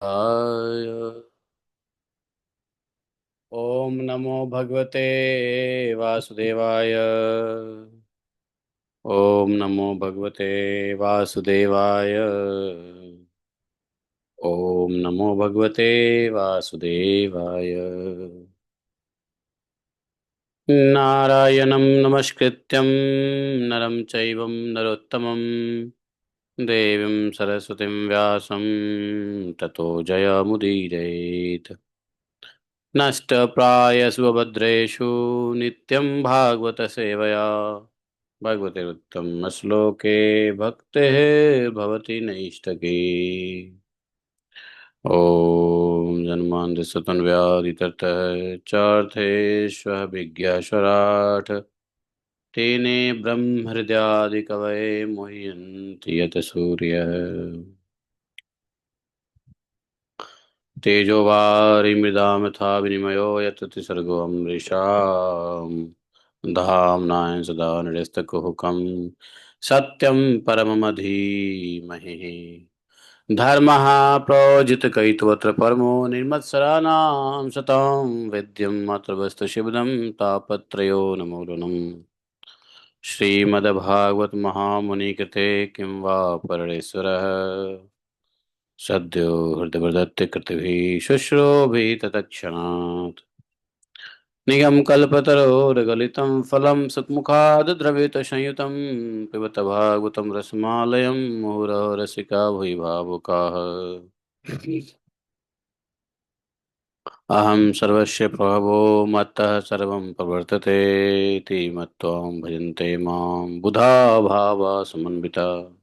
आय। ओम नमो भगवते वासुदेवाय। ओम नमो भगवते वासुदेवाय। ओम नमो भगवते वासुदेवाय। नारायणं नमस्कृत्यं नरं चैव नरोत्तमं देवीं सरस्वतीं व्यासं ततो जयमुदीरयेत्। नष्टप्रायस्वभद्रेषु नित्यं भागवत सेवया भगवतेरुत्तम श्लोके भक्तेः भवति नैष्टकी। ॐ जन्मान्धस्तन्व्याधिततः चार्थेष्वः विज्ञाश्वराट् तेने ब्रह्महृदयादिकवये मुह्यन्ति यत् सूर्यः। तेजोवारिमृदां यथा विनिमयो यत्र त्रिसर्गो मृषाम् धाम्नाय सदा निरस्तकुहकं सत्यं परममधीमहि। धर्मः प्रोजितकैतवत्र परमो निर्मत्सराणां शतं विद्यं अत्र वस्तु शिवदं तापत्रयो नमोरनम्। श्रीमद्भागवत महामुनिकृते किं वा परमेश्वरः सद्यो हृदयवदत्ते कृतिभिः शुश्रूभिः तत्क्षणात् निगमकल्पतरोर्गलितं फलं सुखमुखाद् द्रवितसंयुतं पिबत भागवतं रसमालयं मुहुरहो रसिका भुवि भावुकाः। अहं सर्वस्य प्रभवो मत्तः सर्वं प्रवर्तते इति मत्वा भजन्ते मां बुधा भावा समन्विता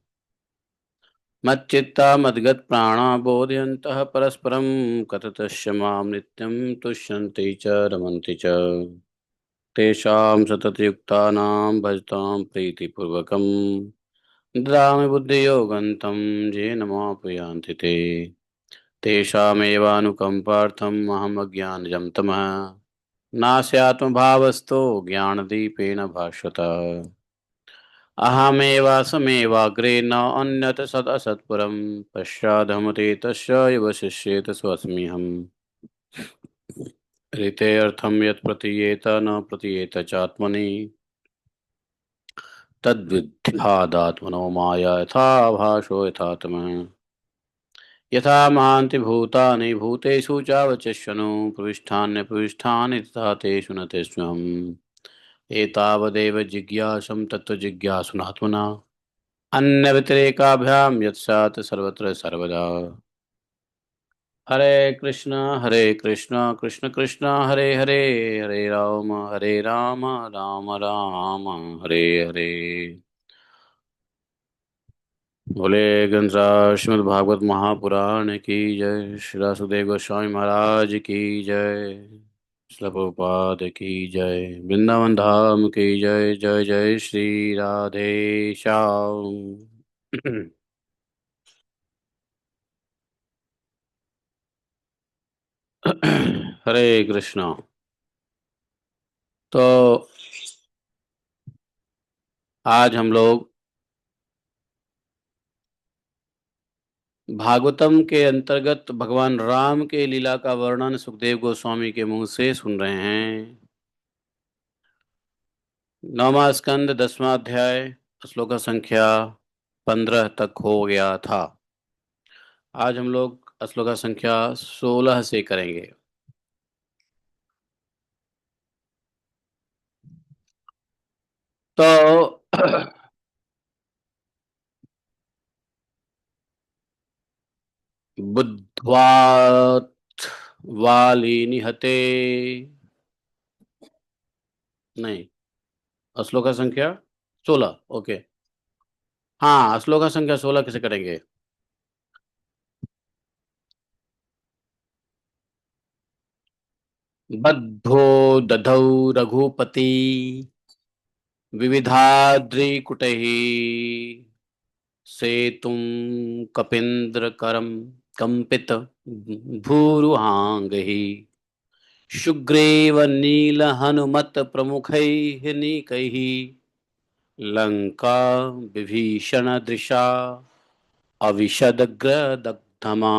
मच्चित्ता मद्गतप्राणा बोधयन्तः परस्परं कथयन्तश्च मां नित्यं तुष्यन्ति च रमन्ति च तेषां सततयुक्तानां भजतां प्रीतिपूर्वकं ददामि बुद्धियोगन्तं येन मापयान्ति ते तेषामेवानुकम्पार्थम् अहम् अज्ञानजं तमः नास्यात्मभावस्तो ज्ञानदीपेन भास्वता अहमेवासमेवाग्रे न अन्यत् सदसत्परं पश्चादहमते तस्य एव शिष्येत स्वस्म्यहम् ऋतेऽर्थं यत् प्रतीयेत न प्रतीयेत चात्मनि तद्विद्यादात्मनो माया यथा भासो यथात्मः यथा महान्ति भूतानि भूतेषु चावचष्यनु प्रविष्टान्यप्रविष्टानि तथा तेषु न तेष्वम् एतावदेव जिज्ञासं तत्त्वजिज्ञासुनात्मना अन्यव्यतिरेकाभ्यां यत्सात् सर्वत्र सर्वदा। हरे कृष्ण कृष्ण कृष्ण हरे हरे हरे राम राम राम हरे हरे। बोले गणराज श्रीमद् भागवत महापुराण की जय। श्री वासुदेव गोस्वामी महाराज की जय। श्रील प्रभुपाद की जय। वृंदावन धाम की जय। जय जय श्री राधे श्याम। हरे कृष्णा। तो आज हम लोग भागवतम के अंतर्गत भगवान राम के लीला का वर्णन सुखदेव गोस्वामी के मुंह से सुन रहे हैं। नौवां स्कंद 10वां अध्याय श्लोक संख्या 15 तक हो गया था। आज हम लोग श्लोक संख्या 16 से करेंगे। तो बुद्ध्वा वाली निहते, नहीं, श्लोक संख्या 16। ओके, हाँ, श्लोक संख्या 16 कैसे करेंगे। बद्धो दधौ रघुपति विविधाद्रिकुटैः सेतुं कपीन्द्रकरं कंपित भूरुहांगैः सुग्रीव नील हनुमत प्रमुखैः नीकैः लंका विभीषण दृशा अविशदग्रदग्धमा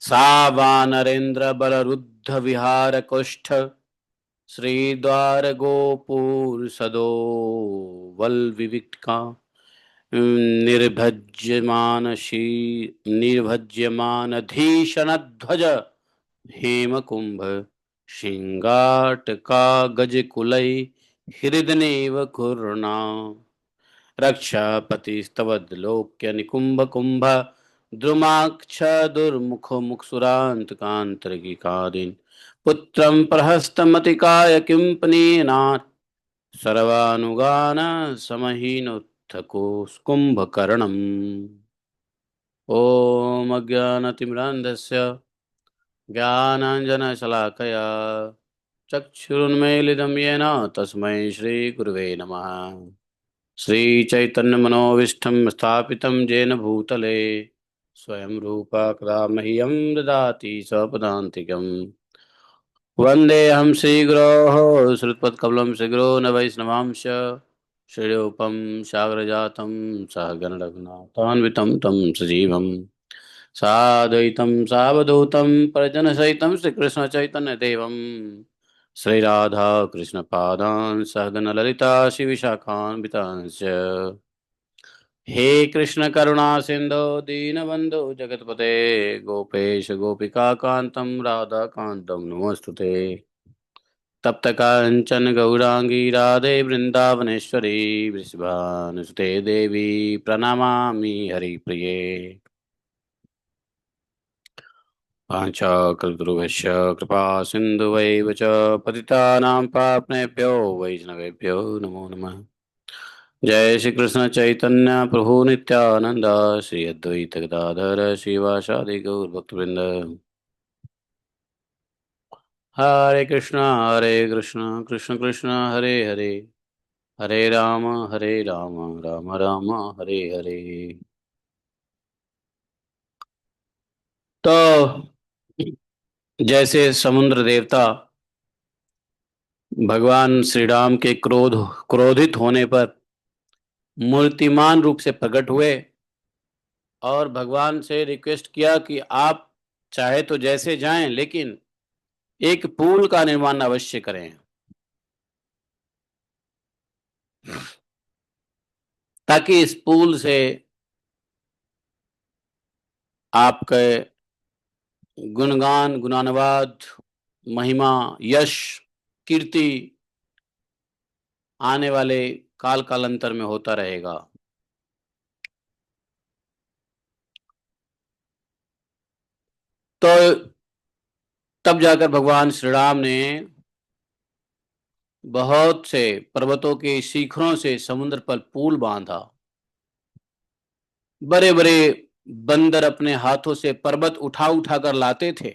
सा वानरेन्द्र बलरुद्ध विहार कुष्ठ श्रीद्वार गोपुर सदो वल विविक्का निर्भज्यमानधीशनध्वज हेमकुंभ शिंगाटका गजकुलै हृदनेव कुर्णा रक्षापतिस्तवद्लोक्य निकुंभ कुंभ द्रुमाक्ष दुर्मुख मुक्षुरांतकांतरिकादीन पुत्रं प्रहस्तमतिकाय किं पनीनाथ सर्वानुगान समहीनोत्थकोस्कुम्भकर्णम् ॐ अज्ञानतिमिरान्धस्य ज्ञानाञ्जनशलाकया चक्षुरुन्मीलितं येन तस्मै श्रीगुरुवे नमः। श्रीचैतन्यमनोविष्ठं स्थापितं येन भूतले स्वयं रूपा कदा मह्यं ददाति स्वपदान्तिकम् वन्देऽहं श्रीगुरोः श्रुतपत्कमलं श्रीगुरो न वैष्णवांश श्रीरूपं सागरजातं सहगणरघुनाथान्वितं तं सजीवं साद्वैतं सावधूतं परिजनसहितं श्रीकृष्णचैतन्यदेवं श्रीराधा कृष्णपादान् सहगणललिता श्रीविशाखान्वितांश्च हे कृष्ण करुणा सिंधु दीनबंधु जगतपते गोपेश गोपिका कांतम राधा कांतम नमोस्तुते तप्त कांचन गौरांगी राधे वृंदावनेश्वरी वृषभानुसुते देवी प्रणमामि हरिप्रिये पांचकृतृभ्यश्च कृपा सिन्धुवैव च पतितानां पाप्नेभ्यो वैष्णवेभ्यो नमो नमः। जय श्री कृष्ण चैतन्य प्रभु नित्यानंद श्री अद्वैत गदाधर श्रीवासादि गौर भक्तवृंद हरे कृष्ण कृष्ण कृष्ण हरे हरे हरे राम राम राम हरे हरे। तो जैसे समुद्र देवता भगवान श्री राम के क्रोधित होने पर मूर्तिमान रूप से प्रकट हुए और भगवान से रिक्वेस्ट किया कि आप चाहे तो जैसे जाएं लेकिन एक पुल का निर्माण अवश्य करें ताकि इस पुल से आपके गुणगान गुणानुवाद महिमा यश कीर्ति आने वाले काल कालांतर में होता रहेगा। तो तब जाकर भगवान श्री राम ने बहुत से पर्वतों के शिखरों से समुद्र पर पुल बांधा। बड़े बड़े बंदर अपने हाथों से पर्वत उठा उठा कर लाते थे,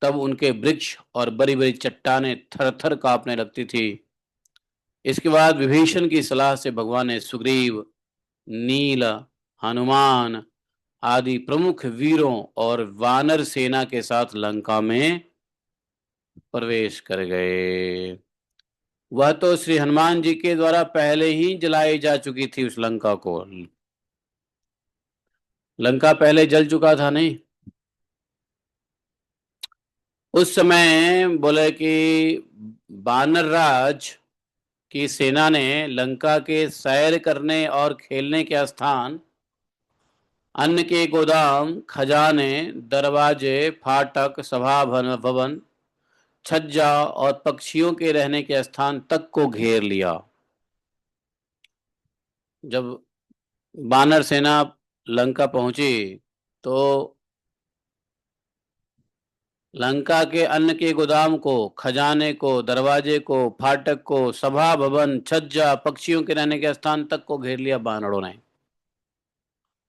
तब उनके वृक्ष और बड़ी बड़ी चट्टानें थर थर कांपने लगती थी। इसके बाद विभीषण की सलाह से भगवान ने सुग्रीव, नील, हनुमान आदि प्रमुख वीरों और वानर सेना के साथ लंका में प्रवेश कर गए। वह तो श्री हनुमान जी के द्वारा पहले ही जलाई जा चुकी थी। उस लंका को, लंका पहले जल चुका था नहीं। उस समय बोले कि बानर राज की सेना ने लंका के सैर करने और खेलने के स्थान, अन्न के गोदाम, खजाने, दरवाजे, फाटक, सभा भवन, छज्जा और पक्षियों के रहने के स्थान तक को घेर लिया। जब बानर सेना लंका पहुंची तो लंका के अन्न के गोदाम को, खजाने को, दरवाजे को, फाटक को, सभा भवन, छज्जा, पक्षियों के रहने के स्थान तक को घेर लिया बानरों ने।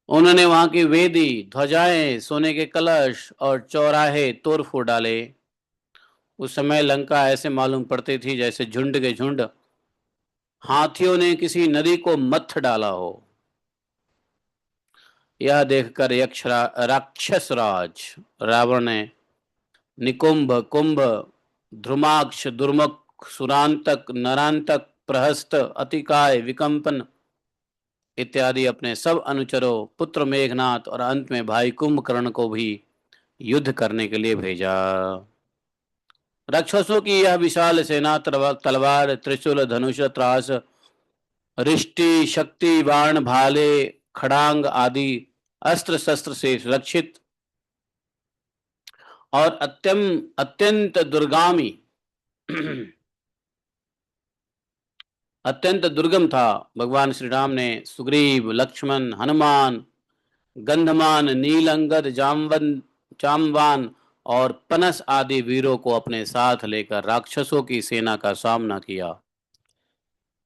उन्होंने वहां की वेदी, ध्वजाएं, सोने के कलश और चौराहे तोड़ फोड़ डाले। उस समय लंका ऐसे मालूम पड़ती थी जैसे झुंड के झुंड हाथियों ने किसी नदी को मत्थ डाला हो। यह देखकर राक्षस राज रावण ने निकुंभ, कुंभ, ध्रुमाक्ष, दुर्मुख, सुरांतक, नरांतक, प्रहस्त, अतिकाय, विकंपन इत्यादि अपने सब अनुचरों, पुत्र मेघनाथ और अंत में भाई कुंभकर्ण को भी युद्ध करने के लिए भेजा। राक्षसों की यह विशाल सेना तलवार, त्रिशूल, धनुष, त्रास, रिष्टि, शक्ति, बाण, भाले, खड़ांग आदि अस्त्र शस्त्र से सुरक्षित और अत्यंत दुर्गामी अत्यंत दुर्गम था। भगवान श्री राम ने सुग्रीव, लक्ष्मण, हनुमान, गंधमान, नीलंगद, जामवान और पनस आदि वीरों को अपने साथ लेकर राक्षसों की सेना का सामना किया।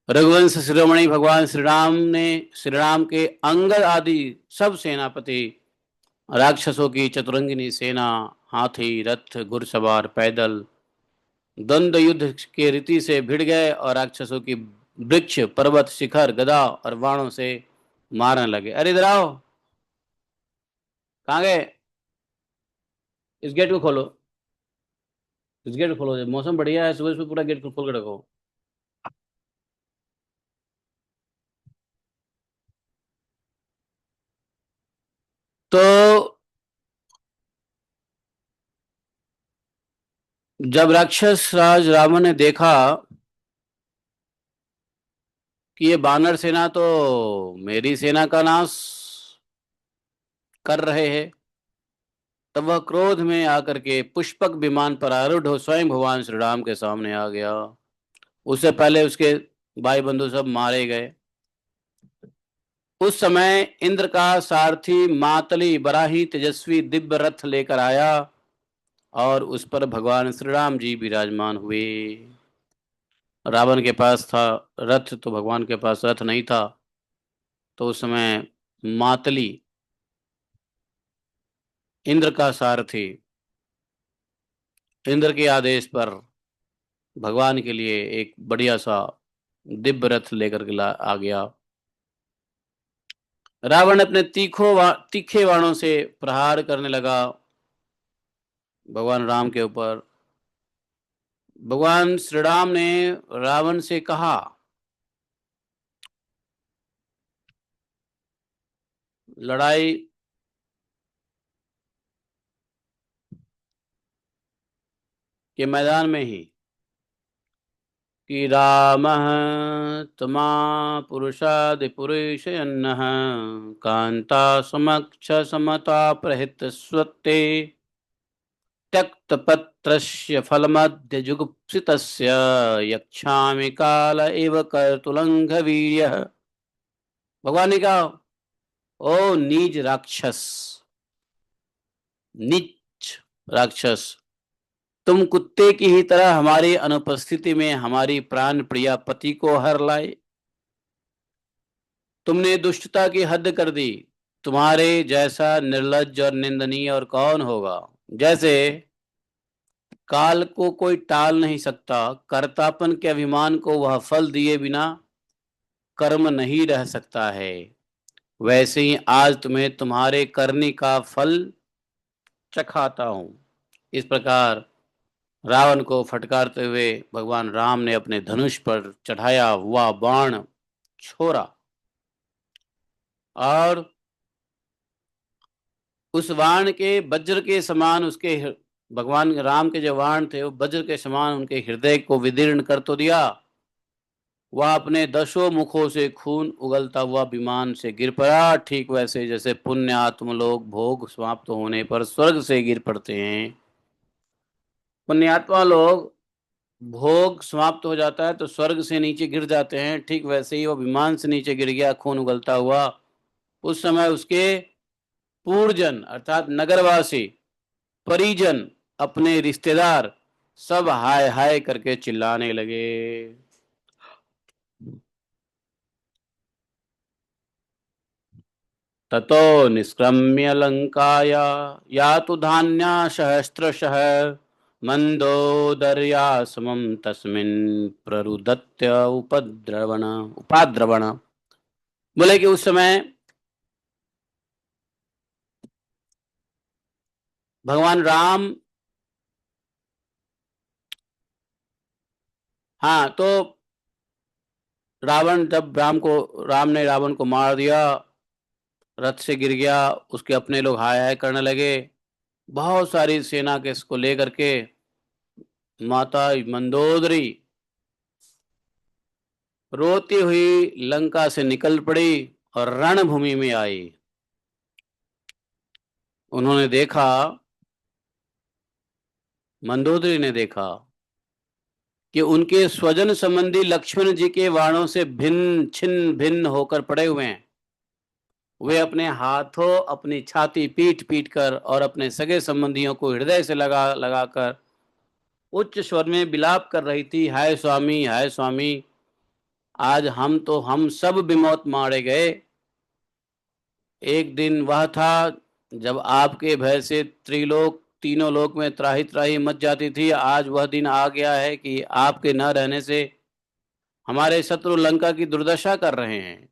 रघुवंश शिरोमणि भगवान श्री राम के अंगद आदि सब सेनापति राक्षसों की चतुरंगिनी सेना, हाथी, रथ, घुड़सवार, पैदल द्वंद्व युद्ध के रीति से भिड़ गए और राक्षसों की वृक्ष, पर्वत, शिखर, गदा और बाणों से मारने लगे। अरे इधर आओ, कहाँ गए? इस गेट को खोलो, इस गेट को खोलो, मौसम बढ़िया है, सुबह सुबह पूरा गेट खोल के रखो। तो जब राक्षस राज रावण ने देखा कि ये बानर सेना तो मेरी सेना का नाश कर रहे हैं, तब वह क्रोध में आकर के पुष्पक विमान पर आरूढ़ हो स्वयं भगवान श्री राम के सामने आ गया। उससे पहले उसके भाई बंधु सब मारे गए। उस समय इंद्र का सारथी मातली बराही तेजस्वी दिव्य रथ लेकर आया और उस पर भगवान श्री राम जी विराजमान हुए। रावण के पास था रथ, तो भगवान के पास रथ नहीं था। तो उस समय मातली, इंद्र का सारथी, इंद्र के आदेश पर भगवान के लिए एक बढ़िया सा दिव्य रथ लेकर के आ गया। रावण अपने तीखे बाणों से प्रहार करने लगा भगवान राम के ऊपर। भगवान श्री राम ने रावण से कहा, लड़ाई के मैदान में ही, कि राम तमा पुरुषादि पुरुषयन्नः कांता समक्ष समता प्रहित स्वत्ते त्यक्त पत्रस्य फलमद्य जुगुप्सितस्य यक्षामि काल एव कर्तुलंघ वीर्यः। भगवान ने कहा, ओ नीच राक्षस, नीच राक्षस, तुम कुत्ते की ही तरह हमारी अनुपस्थिति में हमारी प्राण प्रिया पति को हर लाए। तुमने दुष्टता की हद कर दी। तुम्हारे जैसा निर्लज्ज और निंदनीय और कौन होगा। जैसे काल को कोई टाल नहीं सकता, कर्तापन के अभिमान को वह फल दिए बिना कर्म नहीं रह सकता है, वैसे ही आज तुम्हें तुम्हारे करने का फल चखाता हूं। इस प्रकार रावण को फटकारते हुए भगवान राम ने अपने धनुष पर चढ़ाया हुआ बाण छोड़ा और उस बाण के वज्र के समान भगवान राम के जो बाण थे वो वज्र के समान उनके हृदय को विदीर्ण कर तो दिया। वह अपने दसों मुखों से खून उगलता हुआ विमान से गिर पड़ा, ठीक वैसे जैसे पुण्य आत्म लोग भोग समाप्त होने पर स्वर्ग से गिर पड़ते हैं। पुण्यात्मा लोग भोग समाप्त हो जाता है तो स्वर्ग से नीचे गिर जाते हैं, ठीक वैसे ही वो विमान से नीचे गिर गया खून उगलता हुआ। उस समय उसके पूर्वजन अर्थात नगरवासी, परिजन, अपने रिश्तेदार सब हाय हाय करके चिल्लाने लगे। ततो निष्क्रम्य लंकाया या तो धान्या सहस्त्रशः मंदोदर्या समम तस्मिन् प्ररुदत्य उपद्रवण उपाद्रवण। बोले कि उस समय भगवान राम, हाँ तो रावण जब राम ने रावण को मार दिया, रथ से गिर गया, उसके अपने लोग हाय हाय करने लगे। बहुत सारी सेना के इसको लेकर के माता मंदोदरी रोती हुई लंका से निकल पड़ी और रणभूमि में आई। उन्होंने देखा, मंदोदरी ने देखा कि उनके स्वजन संबंधी लक्ष्मण जी के बाणों से भिन्न छिन्न भिन्न होकर पड़े हुए हैं। वे अपने हाथों अपनी छाती पीट पीट कर और अपने सगे संबंधियों को हृदय से लगा लगाकर उच्च स्वर में विलाप कर रही थी, हाय स्वामी, हाय स्वामी, आज हम सब विमौत मारे गए। एक दिन वह था जब आपके भय से त्रिलोक तीनों लोक में त्राही त्राही मच जाती थी। आज वह दिन आ गया है कि आपके न रहने से हमारे शत्रु लंका की दुर्दशा कर रहे हैं।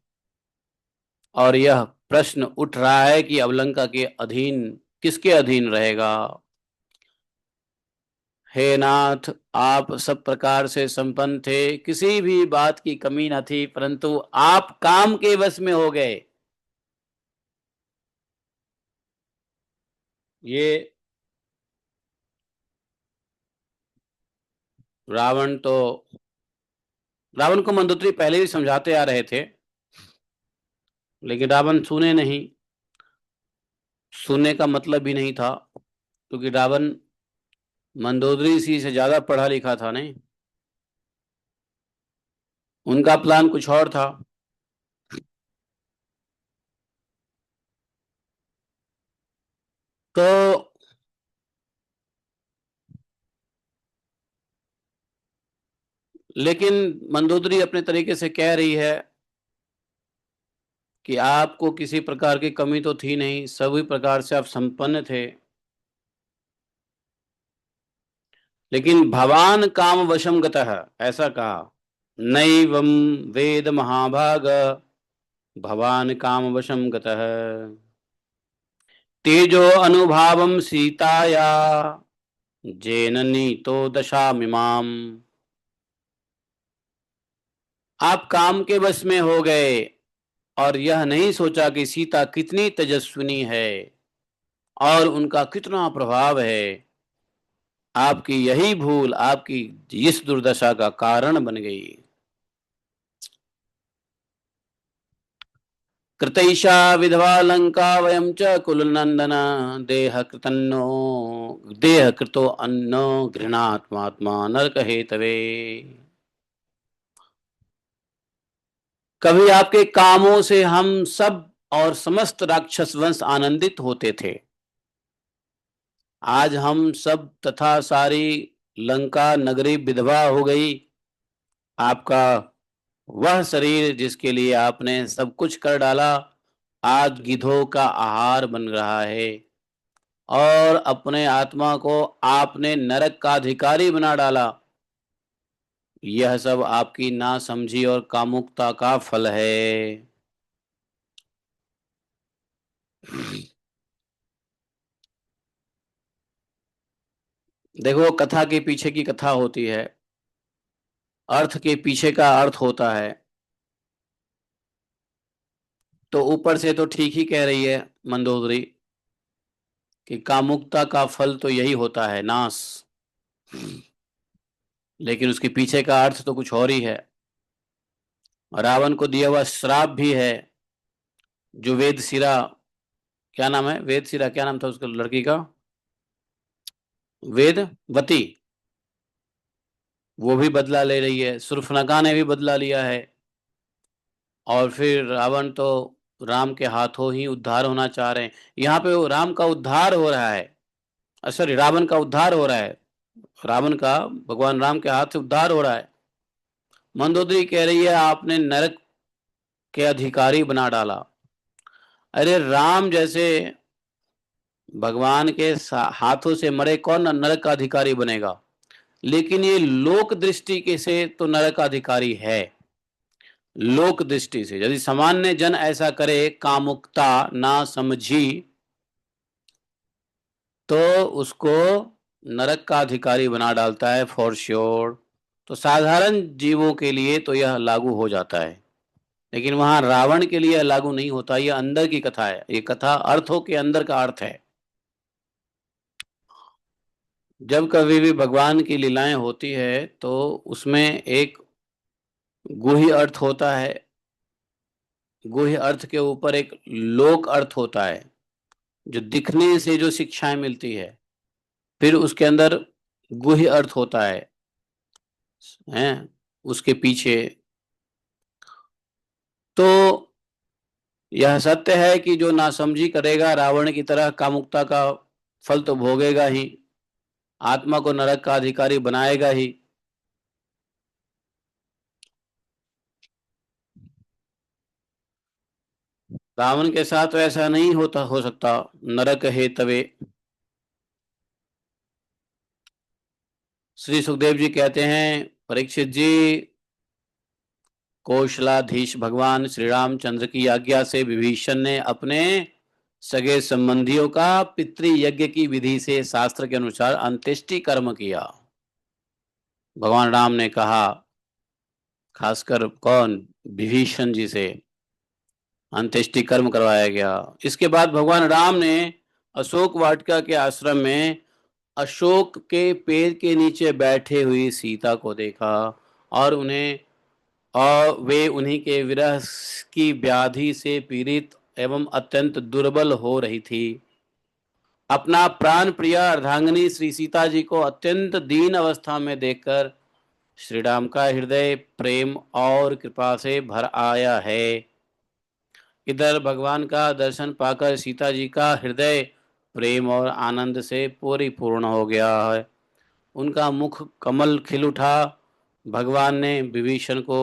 और यह प्रश्न उठ रहा है कि अब लंका के अधीन किसके अधीन रहेगा। हे नाथ, आप सब प्रकार से संपन्न थे, किसी भी बात की कमी न थी, परंतु आप काम के वश में हो गए। ये रावण तो रावण को मंदोदरी पहले भी समझाते आ रहे थे, लेकिन रावण सुने नहीं। सुनने का मतलब भी नहीं था, क्योंकि रावण मंदोदरी सी से ज्यादा पढ़ा लिखा था नहीं। उनका प्लान कुछ और था। तो लेकिन मंदोदरी अपने तरीके से कह रही है कि आपको किसी प्रकार की कमी तो थी नहीं, सभी प्रकार से आप संपन्न थे, लेकिन भवान काम वशम गतः, ऐसा कहा। नैवं वेद महाभाग भवान काम वशम गतः तेजो अनुभावम सीताया जेन नीतो दशामिमाम। आप काम के वश में हो गए और यह नहीं सोचा कि सीता कितनी तेजस्विनी है और उनका कितना प्रभाव है। आपकी यही भूल आपकी इस दुर्दशा का कारण बन गई। कृतैषा विधवा लंका वयं च कुलनंदन देह कृतो अन्न घृणात्मात्मा नरक हेतवे। कभी आपके कामों से हम सब और समस्त राक्षस वंश आनंदित होते थे। आज हम सब तथा सारी लंका नगरी विधवा हो गई। आपका वह शरीर जिसके लिए आपने सब कुछ कर डाला, आज गिद्धों का आहार बन रहा है और अपने आत्मा को आपने नरक का अधिकारी बना डाला। यह सब आपकी नासमझी और कामुकता का फल है। देखो, कथा के पीछे की कथा होती है, अर्थ के पीछे का अर्थ होता है। तो ऊपर से तो ठीक ही कह रही है मंदोदरी कि कामुकता का फल तो यही होता है, नाश। लेकिन उसके पीछे का अर्थ तो कुछ और ही है। रावण को दिया हुआ श्राप भी है। जो वेदशिरा, क्या नाम है, वेदशिरा क्या नाम था उसका लड़की का, वेदवती, वो भी बदला ले रही है। शूर्पणखा ने भी बदला लिया है। और फिर रावण तो राम के हाथों ही उद्धार होना चाह रहे हैं। यहाँ पे वो राम का उद्धार हो रहा है, सॉरी, रावण का उद्धार हो रहा है। रावण का भगवान राम के हाथ से उद्धार हो रहा है। मंदोदरी कह रही है आपने नरक के अधिकारी बना डाला। अरे राम जैसे भगवान के हाथों से मरे कौन नरक का अधिकारी बनेगा। लेकिन ये लोक दृष्टि के से तो नरक का अधिकारी है। लोक दृष्टि से यदि सामान्य जन ऐसा करे, कामुकता ना समझी, तो उसको नरक का अधिकारी बना डालता है फॉर श्योर। तो साधारण जीवों के लिए तो यह लागू हो जाता है, लेकिन वहां रावण के लिए लागू नहीं होता। यह अंदर की कथा है, ये कथा अर्थों के अंदर का अर्थ है। जब कभी भी भगवान की लीलाएं होती है तो उसमें एक गुह्य अर्थ होता है, गुह्य अर्थ के ऊपर एक लोक अर्थ होता है, जो दिखने से जो शिक्षाएं मिलती है, फिर उसके अंदर गुह्य अर्थ होता है उसके पीछे। तो यह सत्य है कि जो नासमझी करेगा रावण की तरह कामुकता का फल तो भोगेगा ही, आत्मा को नरक का अधिकारी बनाएगा ही। रावण के साथ तो ऐसा नहीं होता, हो सकता। नरक है तवे। श्री सुखदेव जी कहते हैं, परीक्षित जी, कौशलाधीश भगवान श्री रामचंद्र की आज्ञा से विभीषण ने अपने सगे संबंधियों का पितृ यज्ञ की विधि से शास्त्र के अनुसार अंत्येष्टि कर्म किया। भगवान राम ने कहा, खासकर कौन, विभीषण जी से अंत्येष्टि कर्म करवाया गया। इसके बाद भगवान राम ने अशोक वाटिका के आश्रम में अशोक के पेड़ के नीचे बैठे हुई सीता को देखा, और उन्हें, और वे उन्हीं के विरह की व्याधि से पीड़ित एवं अत्यंत दुर्बल हो रही थी। अपना प्राण प्रिय अर्धांगिनी श्री सीता जी को अत्यंत दीन अवस्था में देखकर श्री राम का हृदय प्रेम और कृपा से भर आया है। इधर भगवान का दर्शन पाकर सीता जी का हृदय प्रेम और आनंद से परिपूर्ण हो गया है। उनका मुख कमल खिल उठा। भगवान ने विभीषण को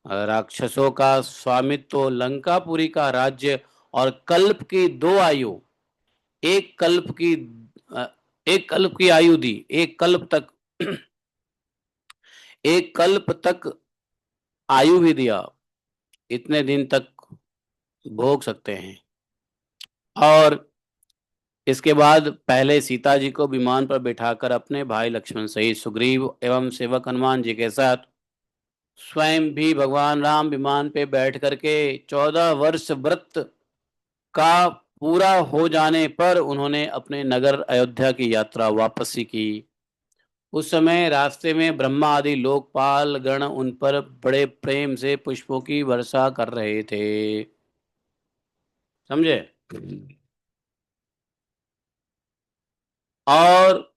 राक्षसों का स्वामित्व, लंकापुरी का राज्य और कल्प की दो आयु, एक कल्प की अ, एक कल्प की आयु दी। एक कल्प तक एक कल्प तक आयु भी दिया। इतने दिन तक भोग सकते हैं। और इसके बाद पहले सीता जी को विमान पर बिठाकर अपने भाई लक्ष्मण सहित सुग्रीव एवं सेवक हनुमान जी के साथ स्वयं भी भगवान राम विमान पे बैठ करके 14 वर्ष व्रत का पूरा हो जाने पर उन्होंने अपने नगर अयोध्या की यात्रा वापसी की। उस समय रास्ते में ब्रह्मा आदि लोकपाल गण उन पर बड़े प्रेम से पुष्पों की वर्षा कर रहे थे। समझे? और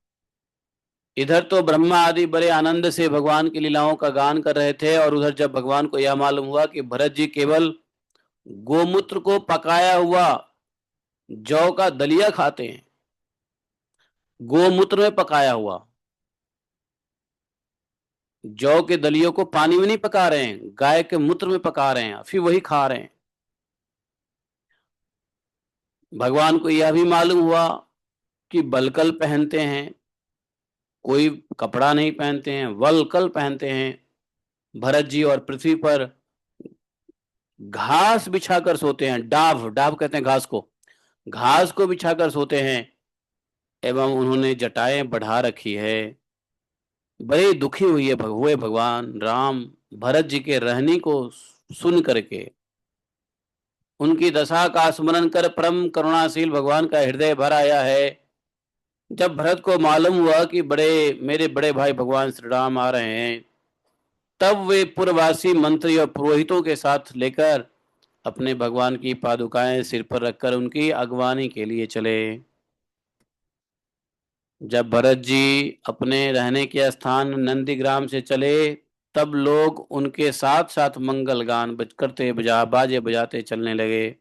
इधर तो ब्रह्मा आदि बड़े आनंद से भगवान की लीलाओं का गान कर रहे थे, और उधर जब भगवान को यह मालूम हुआ कि भरत जी केवल गोमूत्र को पकाया हुआ जौ का दलिया खाते हैं, गोमूत्र में पकाया हुआ जौ के दलियों को पानी में नहीं पका रहे हैं, गाय के मूत्र में पका रहे हैं, फिर वही खा रहे हैं। भगवान को यह भी मालूम हुआ कि बलकल पहनते हैं, कोई कपड़ा नहीं पहनते हैं, वलकल पहनते हैं। भरत जी और पृथ्वी पर घास बिछाकर सोते हैं, डाव डाव कहते हैं घास को, घास को बिछाकर सोते हैं। एवं उन्होंने जटाएं बढ़ा रखी है। बड़े दुखी हुए भगवान राम भरत जी के रहने को सुन करके। उनकी दशा का स्मरण कर परम करुणाशील भगवान का हृदय भर आया है। जब भरत को मालूम हुआ कि मेरे बड़े भाई भगवान श्री राम आ रहे हैं, तब वे पूर्ववासी मंत्री और पुरोहितों के साथ लेकर अपने भगवान की पादुकाएं सिर पर रखकर उनकी अगवानी के लिए चले। जब भरत जी अपने रहने के स्थान नंदीग्राम से चले, तब लोग उनके साथ साथ मंगल गान करते बाजे बजाते चलने लगे।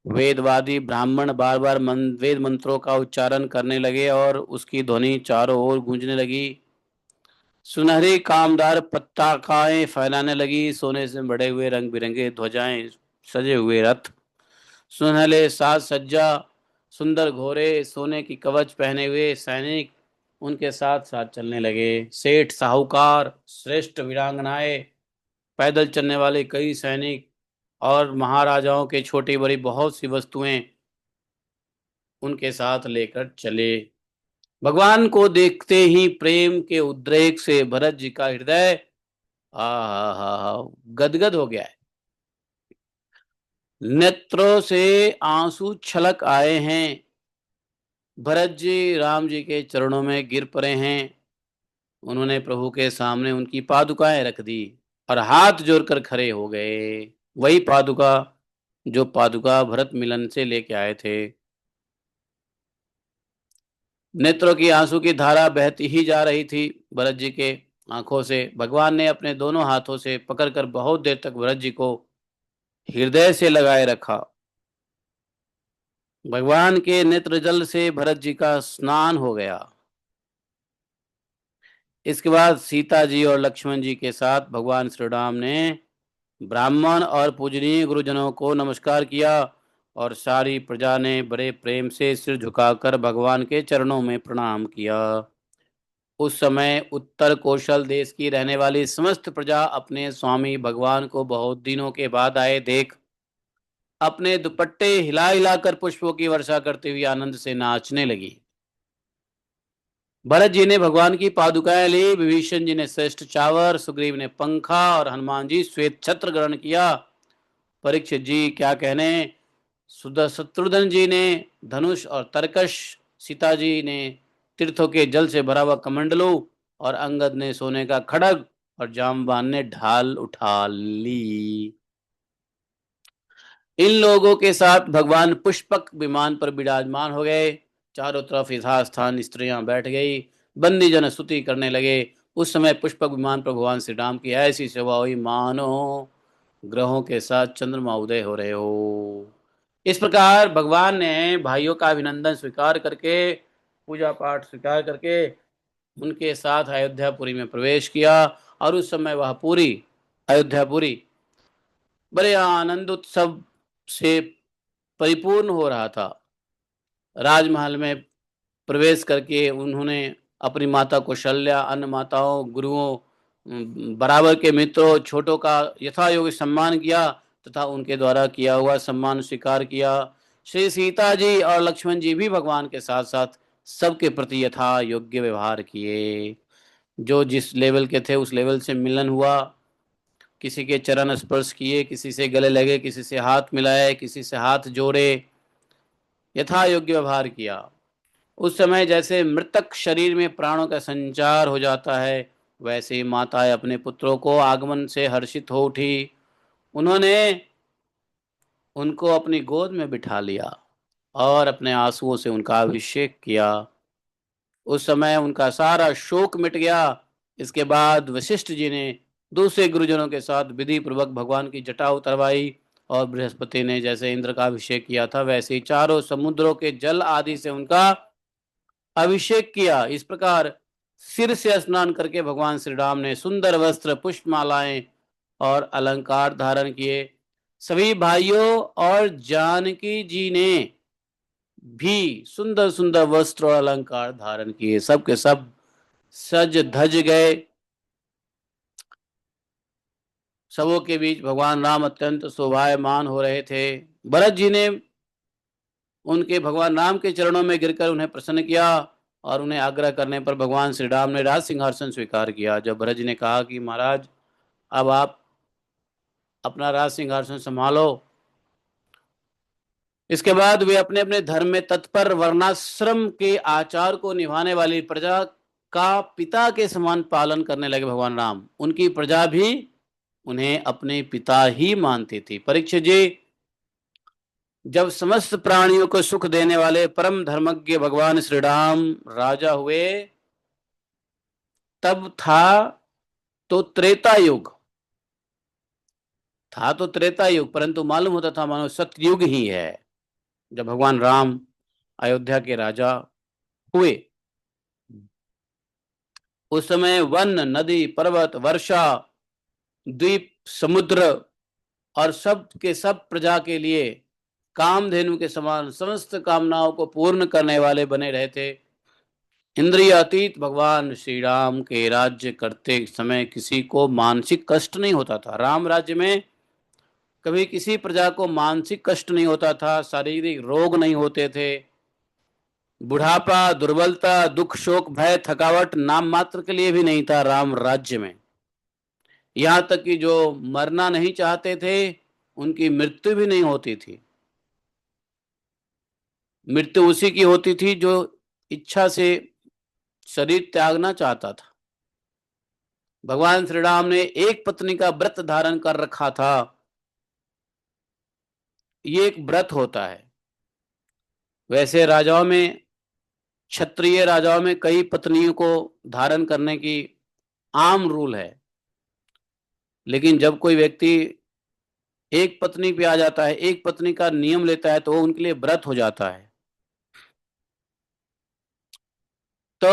वेदवादी ब्राह्मण बार बार वेद मंत्रों का उच्चारण करने लगे और उसकी ध्वनि चारों ओर गूंजने लगी। सुनहरी कामदार पताकाएं फैलाने लगी। सोने से बड़े हुए रंग बिरंगे ध्वजाएं, सजे हुए रथ, सुनहले साज सज्जा, सुंदर घोड़े, सोने की कवच पहने हुए सैनिक उनके साथ साथ चलने लगे। सेठ साहूकार, श्रेष्ठ वीरांगनाएं, पैदल चलने वाले कई सैनिक और महाराजाओं के छोटी बड़ी बहुत सी वस्तुएं उनके साथ लेकर चले। भगवान को देखते ही प्रेम के उद्रेक से भरत जी का हृदय हा गदगद हो गया है। नेत्रों से आंसू छलक आए हैं। भरत जी राम जी के चरणों में गिर पड़े हैं। उन्होंने प्रभु के सामने उनकी पादुकाएं रख दी और हाथ जोड़कर खड़े हो गए। वही पादुका जो पादुका भरत मिलन से लेके आए थे। नेत्रों की आंसू की धारा बहती ही जा रही थी भरत जी के आंखों से। भगवान ने अपने दोनों हाथों से पकड़कर बहुत देर तक भरत जी को हृदय से लगाए रखा। भगवान के नेत्र जल से भरत जी का स्नान हो गया। इसके बाद सीता जी और लक्ष्मण जी के साथ भगवान श्री राम ने ब्राह्मण और पूजनीय गुरुजनों को नमस्कार किया और सारी प्रजा ने बड़े प्रेम से सिर झुकाकर भगवान के चरणों में प्रणाम किया। उस समय उत्तर कौशल देश की रहने वाली समस्त प्रजा अपने स्वामी भगवान को बहुत दिनों के बाद आए देख अपने दुपट्टे हिला हिलाकर पुष्पों की वर्षा करते हुए आनंद से नाचने लगी। भरत जी ने भगवान की पादुकाएं ली, विभीषण जी ने श्रेष्ठ चावर, सुग्रीव ने पंखा और हनुमान जी श्वेत छत्र ग्रहण किया। परीक्षित जी क्या कहने, शत्रुघ्न जी ने धनुष और तरकश, सीता जी ने तीर्थों के जल से भरा हुआ कमंडलू और अंगद ने सोने का खड़ग और जामवान ने ढाल उठा ली। इन लोगों के साथ भगवान पुष्पक विमान पर विराजमान हो गए। चारों तरफ यथास्थान स्त्रियां बैठ गई, बंदी जन स्तुति करने लगे। उस समय पुष्पक विमान पर भगवान श्री राम की ऐसी सेवा हुई मानो ग्रहों के साथ चंद्रमा उदय हो रहे हो। इस प्रकार भगवान ने भाइयों का अभिनंदन स्वीकार करके, पूजा पाठ स्वीकार करके उनके साथ अयोध्यापुरी में प्रवेश किया। और उस समय वह पूरी अयोध्यापुरी बड़े आनंद उत्सव से परिपूर्ण हो रहा था। राजमहल में प्रवेश करके उन्होंने अपनी माता कौशल्या, अन्य माताओं, गुरुओं, बराबर के मित्रों, छोटों का यथा योग्य सम्मान किया तथा उनके द्वारा किया हुआ सम्मान स्वीकार किया। श्री सीता जी और लक्ष्मण जी भी भगवान के साथ साथ सबके प्रति यथा योग्य व्यवहार किए। जो जिस लेवल के थे उस लेवल से मिलन हुआ। किसी के चरण स्पर्श किए, किसी से गले लगे, किसी से हाथ मिलाए, किसी से हाथ जोड़े, यथा योग्य व्यवहार किया। उस समय जैसे मृतक शरीर में प्राणों का संचार हो जाता है, वैसे माताएं अपने पुत्रों को आगमन से हर्षित हो उठी। उन्होंने उनको अपनी गोद में बिठा लिया और अपने आंसुओं से उनका अभिषेक किया। उस समय उनका सारा शोक मिट गया। इसके बाद वशिष्ठ जी ने दूसरे गुरुजनों के साथ विधि पूर्वक भगवान की जटा उतरवाई और बृहस्पति ने जैसे इंद्र का अभिषेक किया था वैसे ही चारों समुद्रों के जल आदि से उनका अभिषेक किया। इस प्रकार सिर से स्नान करके भगवान श्री राम ने सुंदर वस्त्र, पुष्पमालाएं और अलंकार धारण किए। सभी भाइयों और जानकी जी ने भी सुंदर सुंदर वस्त्र और अलंकार धारण किए। सब के सब सज धज गए। सबों के बीच भगवान राम अत्यंत शोभायमान हो रहे थे। भरत जी ने उनके भगवान राम के चरणों में गिरकर उन्हें प्रसन्न किया और उन्हें आग्रह करने पर भगवान श्री राम ने राज सिंहासन स्वीकार किया। जब भरत जी ने कहा कि महाराज अब आप अपना राज सिंहासन संभालो, इसके बाद वे अपने अपने धर्म में तत्पर वर्णाश्रम के आचार को निभाने वाली प्रजा का पिता के समान पालन करने लगे। भगवान राम, उनकी प्रजा भी उन्हें अपने पिता ही मानती थी। परीक्षित जी, जब समस्त प्राणियों को सुख देने वाले परम धर्मज्ञ भगवान श्री राम राजा हुए, तब था तो त्रेता युग था, तो त्रेता युग, परंतु मालूम होता था मानो सतयुग ही है। जब भगवान राम अयोध्या के राजा हुए, उस समय वन, नदी, पर्वत, वर्षा, द्वीप, समुद्र और सब के सब प्रजा के लिए कामधेनु के समान समस्त कामनाओं को पूर्ण करने वाले बने रहे थे। इंद्रिय अतीत भगवान श्री राम के राज्य करते समय किसी को मानसिक कष्ट नहीं होता था। राम राज्य में कभी किसी प्रजा को मानसिक कष्ट नहीं होता था, शारीरिक रोग नहीं होते थे। बुढ़ापा, दुर्बलता, दुख, शोक, भय, थकावट नाम मात्र के लिए भी नहीं था राम राज्य में। यहाँ तक कि जो मरना नहीं चाहते थे उनकी मृत्यु भी नहीं होती थी। मृत्यु उसी की होती थी जो इच्छा से शरीर त्यागना चाहता था। भगवान श्री राम ने एक पत्नी का व्रत धारण कर रखा था। ये एक व्रत होता है। वैसे राजाओं में, क्षत्रिय राजाओं में कई पत्नियों को धारण करने की आम रूल है, लेकिन जब कोई व्यक्ति एक पत्नी पे आ जाता है, एक पत्नी का नियम लेता है, तो वो उनके लिए व्रत हो जाता है। तो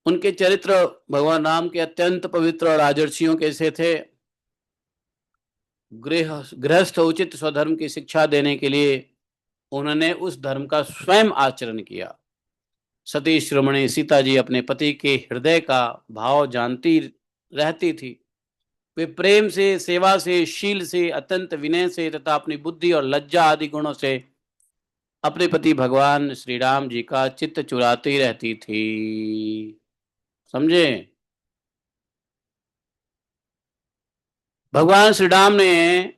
उनके चरित्र भगवान राम के अत्यंत पवित्र और आदर्शियों कैसे थे। गृहस्थ उचित स्वधर्म की शिक्षा देने के लिए उन्होंने उस धर्म का स्वयं आचरण किया। सती शिरोमणि सीता जी अपने पति के हृदय का भाव जानती रहती थी। वे प्रेम से, सेवा से, शील से, अत्यंत विनय से तथा अपनी बुद्धि और लज्जा आदि गुणों से अपने पति भगवान श्री राम जी का चित्त चुराती रहती थी। समझे? भगवान श्री राम ने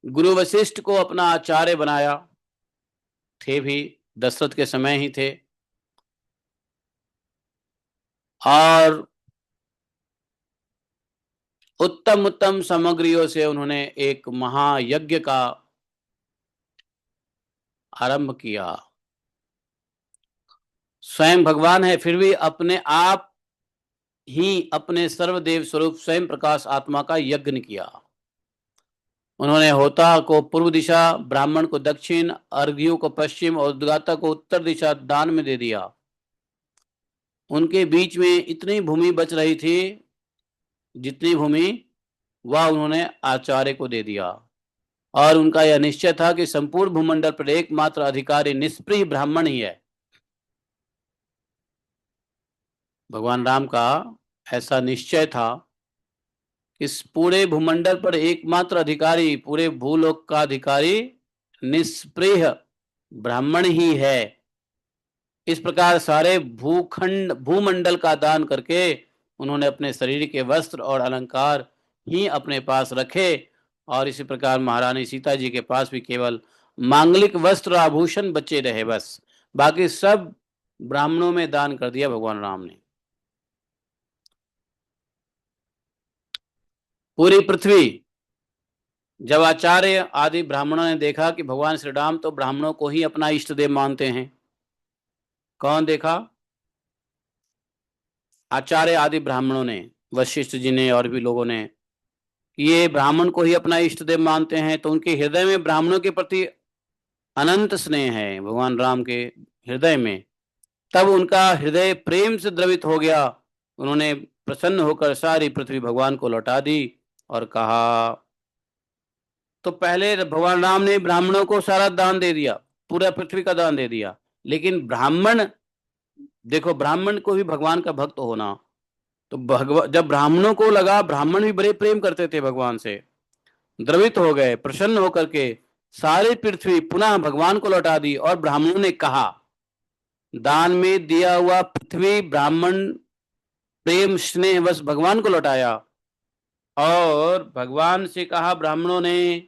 गुरु वशिष्ठ को अपना आचार्य बनाया। थे भी दशरथ के समय ही थे। और उत्तम उत्तम सामग्रियों से उन्होंने एक महायज्ञ का आरंभ किया। स्वयं भगवान है, फिर भी अपने आप ही अपने सर्वदेव स्वरूप स्वयं प्रकाश आत्मा का यज्ञ किया। उन्होंने होता को पूर्व दिशा, ब्राह्मण को दक्षिण, अर्घ्यों को पश्चिम और उद्गाता को उत्तर दिशा दान में दे दिया। उनके बीच में इतनी भूमि बच रही थी जितनी भूमि, वह उन्होंने आचार्य को दे दिया। और उनका यह निश्चय था कि संपूर्ण भूमंडल पर एकमात्र अधिकारी निष्प्रिय ब्राह्मण ही है। भगवान राम का ऐसा निश्चय था, इस पूरे भूमंडल पर एकमात्र अधिकारी, पूरे भूलोक का अधिकारी निष्प्रिय ब्राह्मण ही है। इस प्रकार सारे भूखंड, भूमंडल का दान करके उन्होंने अपने शरीर के वस्त्र और अलंकार ही अपने पास रखे। और इसी प्रकार महारानी सीता जी के पास भी केवल मांगलिक वस्त्र आभूषण बचे रहे, बस बाकी सब ब्राह्मणों में दान कर दिया भगवान राम ने। पूरी पृथ्वी, जब आचार्य आदि ब्राह्मणों ने देखा कि भगवान श्री राम तो ब्राह्मणों को ही अपना इष्ट देव मानते हैं। कौन देखा? आचार्य आदि ब्राह्मणों ने, वशिष्ठ जी ने और भी लोगों ने, ये ब्राह्मण को ही अपना इष्ट देव मानते हैं, तो उनके हृदय में ब्राह्मणों के प्रति अनंत स्नेह है भगवान राम के हृदय में। तब उनका हृदय प्रेम से द्रवित हो गया। उन्होंने प्रसन्न होकर सारी पृथ्वी भगवान को लौटा दी और कहा, तो पहले भगवान राम ने ब्राह्मणों को सारा दान दे दिया, पूरा पृथ्वी का दान दे दिया। लेकिन ब्राह्मण, देखो ब्राह्मण को भी भगवान का भक्त होना, तो जब ब्राह्मणों को लगा, ब्राह्मण भी बड़े प्रेम करते थे भगवान से, द्रवित हो गए, प्रसन्न होकर के सारी पृथ्वी पुनः भगवान को लौटा दी। और ब्राह्मणों ने कहा, दान में दिया हुआ पृथ्वी ब्राह्मण प्रेम स्नेह बस भगवान को लौटाया। और भगवान से कहा ब्राह्मणों ने,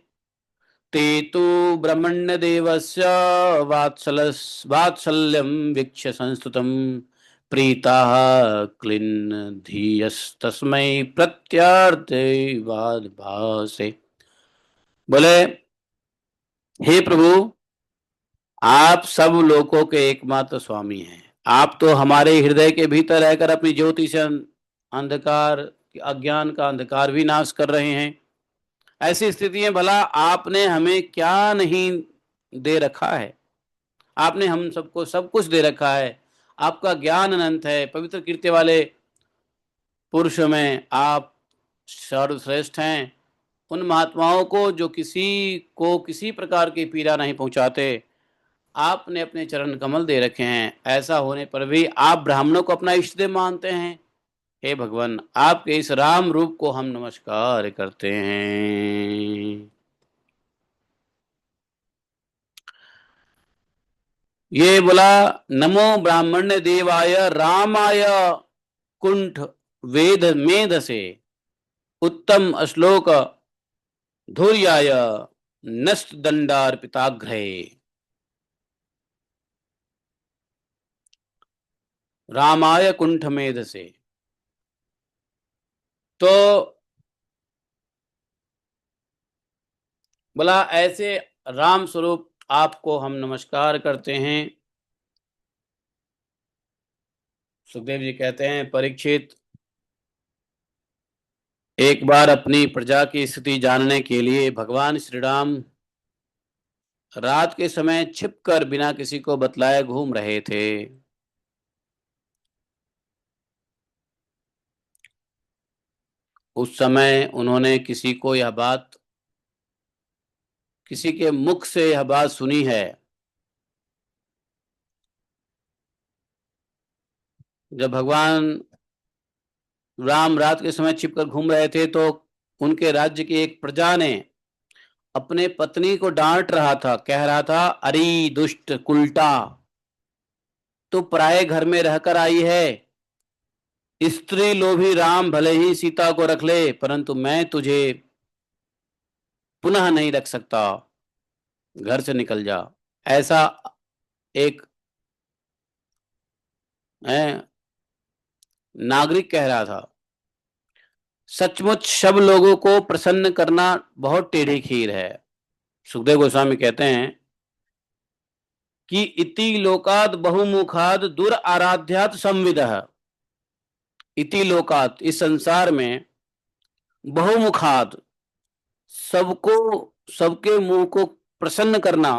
ते तु ब्रह्मण्य देवस्य वात्सल्यम वीक्ष्य संस्तुतम प्रीताः क्लिन्न धीयस्तस्मै प्रत्यार्थिवाद भासे। बोले, हे प्रभु, आप सब लोगों के एकमात्र स्वामी हैं। आप तो हमारे हृदय के भीतर रहकर अपनी ज्योति से अंधकार, अज्ञान का अंधकार भी नाश कर रहे हैं। ऐसी स्थिति में भला आपने हमें क्या नहीं दे रखा है? आपने हम सबको सब कुछ दे रखा है। आपका ज्ञान अनंत है। पवित्र कीर्ति वाले पुरुष में आप सर्वश्रेष्ठ हैं। उन महात्माओं को जो किसी को किसी प्रकार की पीड़ा नहीं पहुंचाते, आपने अपने चरण कमल दे रखे हैं। ऐसा होने पर भी आप ब्राह्मणों को अपना इष्ट देव मानते हैं। हे भगवान, आपके इस राम रूप को हम नमस्कार करते हैं। ये बोला, नमो ब्राह्मण्य देवाय रामाय कुंठ वेद मेध से उत्तम श्लोक धुर्याय नस्त दंडार्पिताग्रहे। रामाय कुंठ मेध से, तो बोला ऐसे राम स्वरूप आपको हम नमस्कार करते हैं। सुखदेव जी कहते हैं, परीक्षित, एक बार अपनी प्रजा की स्थिति जानने के लिए भगवान श्री राम रात के समय छिपकर बिना किसी को बतलाए घूम रहे थे। उस समय उन्होंने किसी के मुख से यह बात सुनी है। जब भगवान राम रात के समय छिपकर घूम रहे थे तो उनके राज्य की एक प्रजा ने अपने पत्नी को डांट रहा था, कह रहा था, अरे दुष्ट कुलटा, तो पराये घर में रहकर आई है। स्त्री लोभी राम भले ही सीता को रख ले, परंतु मैं तुझे पुनः नहीं रख सकता, घर से निकल जा। ऐसा एक नागरिक कह रहा था। सचमुच सब लोगों को प्रसन्न करना बहुत टेढ़ी खीर है। सुखदेव गोस्वामी कहते हैं कि इति लोकात बहुमुखाद दुर आराध्यात संविदः। इति लोकात, इस संसार में, बहुमुखाद, सबको, सबके मुंह को प्रसन्न करना,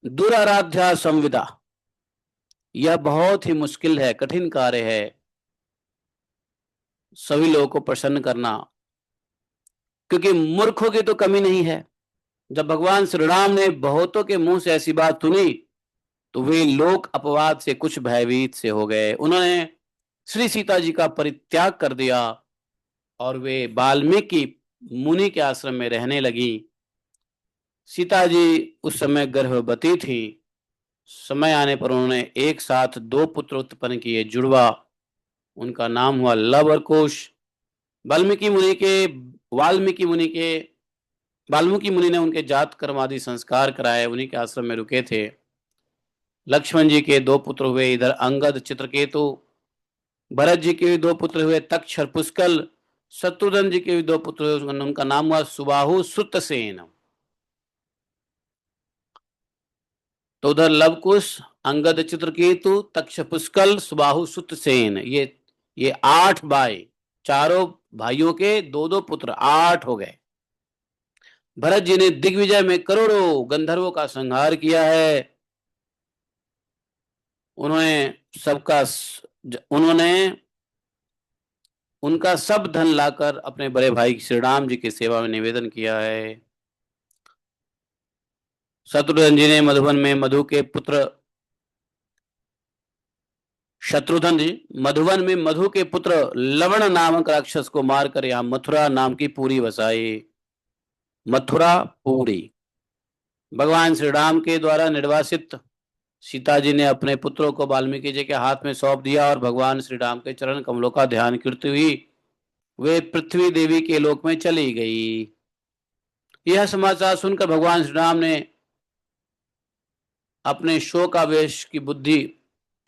दुराराध्या संविदा, यह बहुत ही मुश्किल है, कठिन कार्य है, सभी लोगों को प्रसन्न करना। क्योंकि मूर्खों की तो कमी नहीं है। जब भगवान श्री राम ने बहुतों के मुंह से ऐसी बात सुनी तो वे लोक अपवाद से कुछ भयभीत से हो गए। उन्होंने श्री सीता जी का परित्याग कर दिया और वे वाल्मीकि मुनि के आश्रम में रहने लगी। सीता जी उस समय गर्भवती थी। समय आने पर उन्होंने एक साथ दो पुत्र उत्पन्न किए, जुड़वा। उनका नाम हुआ लव और कुश। वाल्मीकि मुनि के वाल्मीकि मुनि के वाल्मीकि मुनि ने उनके जात कर्म आदि संस्कार कराए, उन्हीं के आश्रम में रुके थे। लक्ष्मण जी के दो पुत्र हुए, इधर अंगद चित्रकेतु। भरत जी के भी दो पुत्र हुए, तक्ष और पुष्कल। शत्रुघ्न जी के भी दो पुत्र हुए, उनका नाम हुआ सुबाहु सुतसेन। तो उधर लवकुश, अंगद चित्रकेतु, तक्ष पुष्कल, सुबाहु सुतसेन, ये 8 भाई, चारों भाइयों के दो दो पुत्र, 8 हो गए। भरत जी ने दिग्विजय में करोड़ों गंधर्वों का संहार किया है। उन्होंने सबका उन्होंने उनका सब धन लाकर अपने बड़े भाई श्री राम जी की सेवा में निवेदन किया है। शत्रुघ्न जी ने मधुबन में मधु के पुत्र शत्रुघ्न जी मधुबन में मधु के पुत्र लवण नामक राक्षस को मारकर यहाँ मथुरा नाम की पुरी बसाई। मथुरा पुरी भगवान श्री राम के द्वारा निर्वासित सीता जी ने अपने पुत्रों को वाल्मीकि जी के हाथ में सौंप दिया और भगवान श्री राम के चरण कमलों का ध्यान करती हुई वे पृथ्वी देवी के लोक में चली गई। यह समाचार सुनकर भगवान श्री राम ने अपने शोकावेश की बुद्धि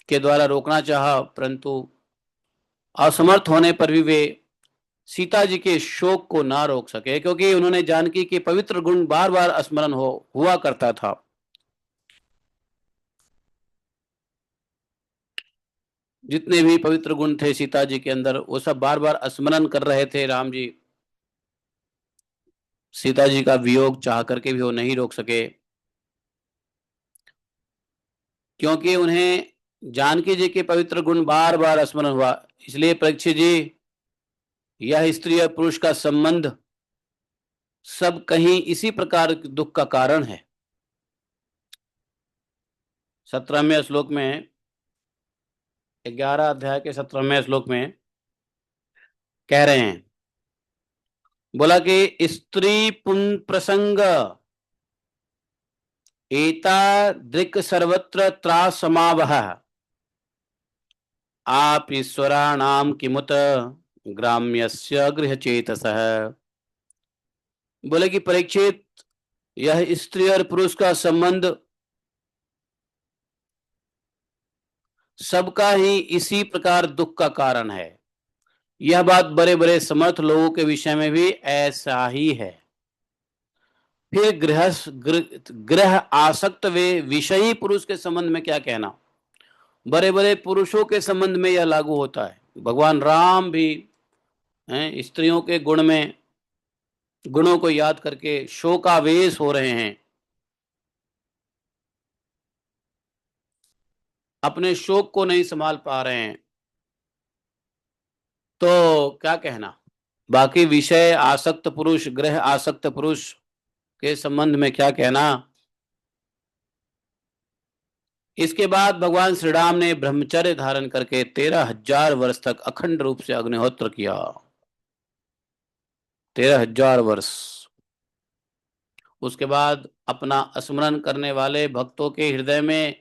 के द्वारा रोकना चाहा, परंतु असमर्थ होने पर भी वे सीता जी के शोक को ना रोक सके, क्योंकि उन्होंने जानकी के पवित्र गुण बार बार स्मरण हुआ करता था। जितने भी पवित्र गुण थे सीता जी के अंदर, वो सब बार बार स्मरण कर रहे थे राम जी। सीता जी का वियोग चाह करके भी वो नहीं रोक सके, क्योंकि उन्हें जानकी जी के पवित्र गुण बार बार स्मरण हुआ। इसलिए परीक्षित जी, यह स्त्री और पुरुष का संबंध सब कहीं इसी प्रकार दुख का कारण है। 17वें श्लोक में, 11 अध्याय के 17वें श्लोक में कह रहे हैं। बोला कि स्त्री पुं प्रसंग एता दृक् सर्वत्र त्रास समावह आप ईश्वराणाम किमुत ग्राम्यस्य गृहचेतसः। बोले कि परीक्षित, यह स्त्री और पुरुष का संबंध सबका ही इसी प्रकार दुख का कारण है। यह बात बड़े बड़े समर्थ लोगों के विषय में भी ऐसा ही है। फिर ग्रह आसक्त वे विषयी पुरुष के संबंध में क्या कहना। बड़े बड़े पुरुषों के संबंध में यह लागू होता है। भगवान राम भी हैं, स्त्रियों के गुणों को याद करके शोकावेश हो रहे हैं, अपने शोक को नहीं संभाल पा रहे हैं। तो क्या कहना। बाकी विषय आसक्त पुरुष, ग्रह आसक्त पुरुष के संबंध में क्या कहना। इसके बाद भगवान श्री राम ने ब्रह्मचर्य धारण करके 13,000 वर्ष तक अखंड रूप से अग्निहोत्र किया। 13,000 वर्ष। उसके बाद अपना स्मरण करने वाले भक्तों के हृदय में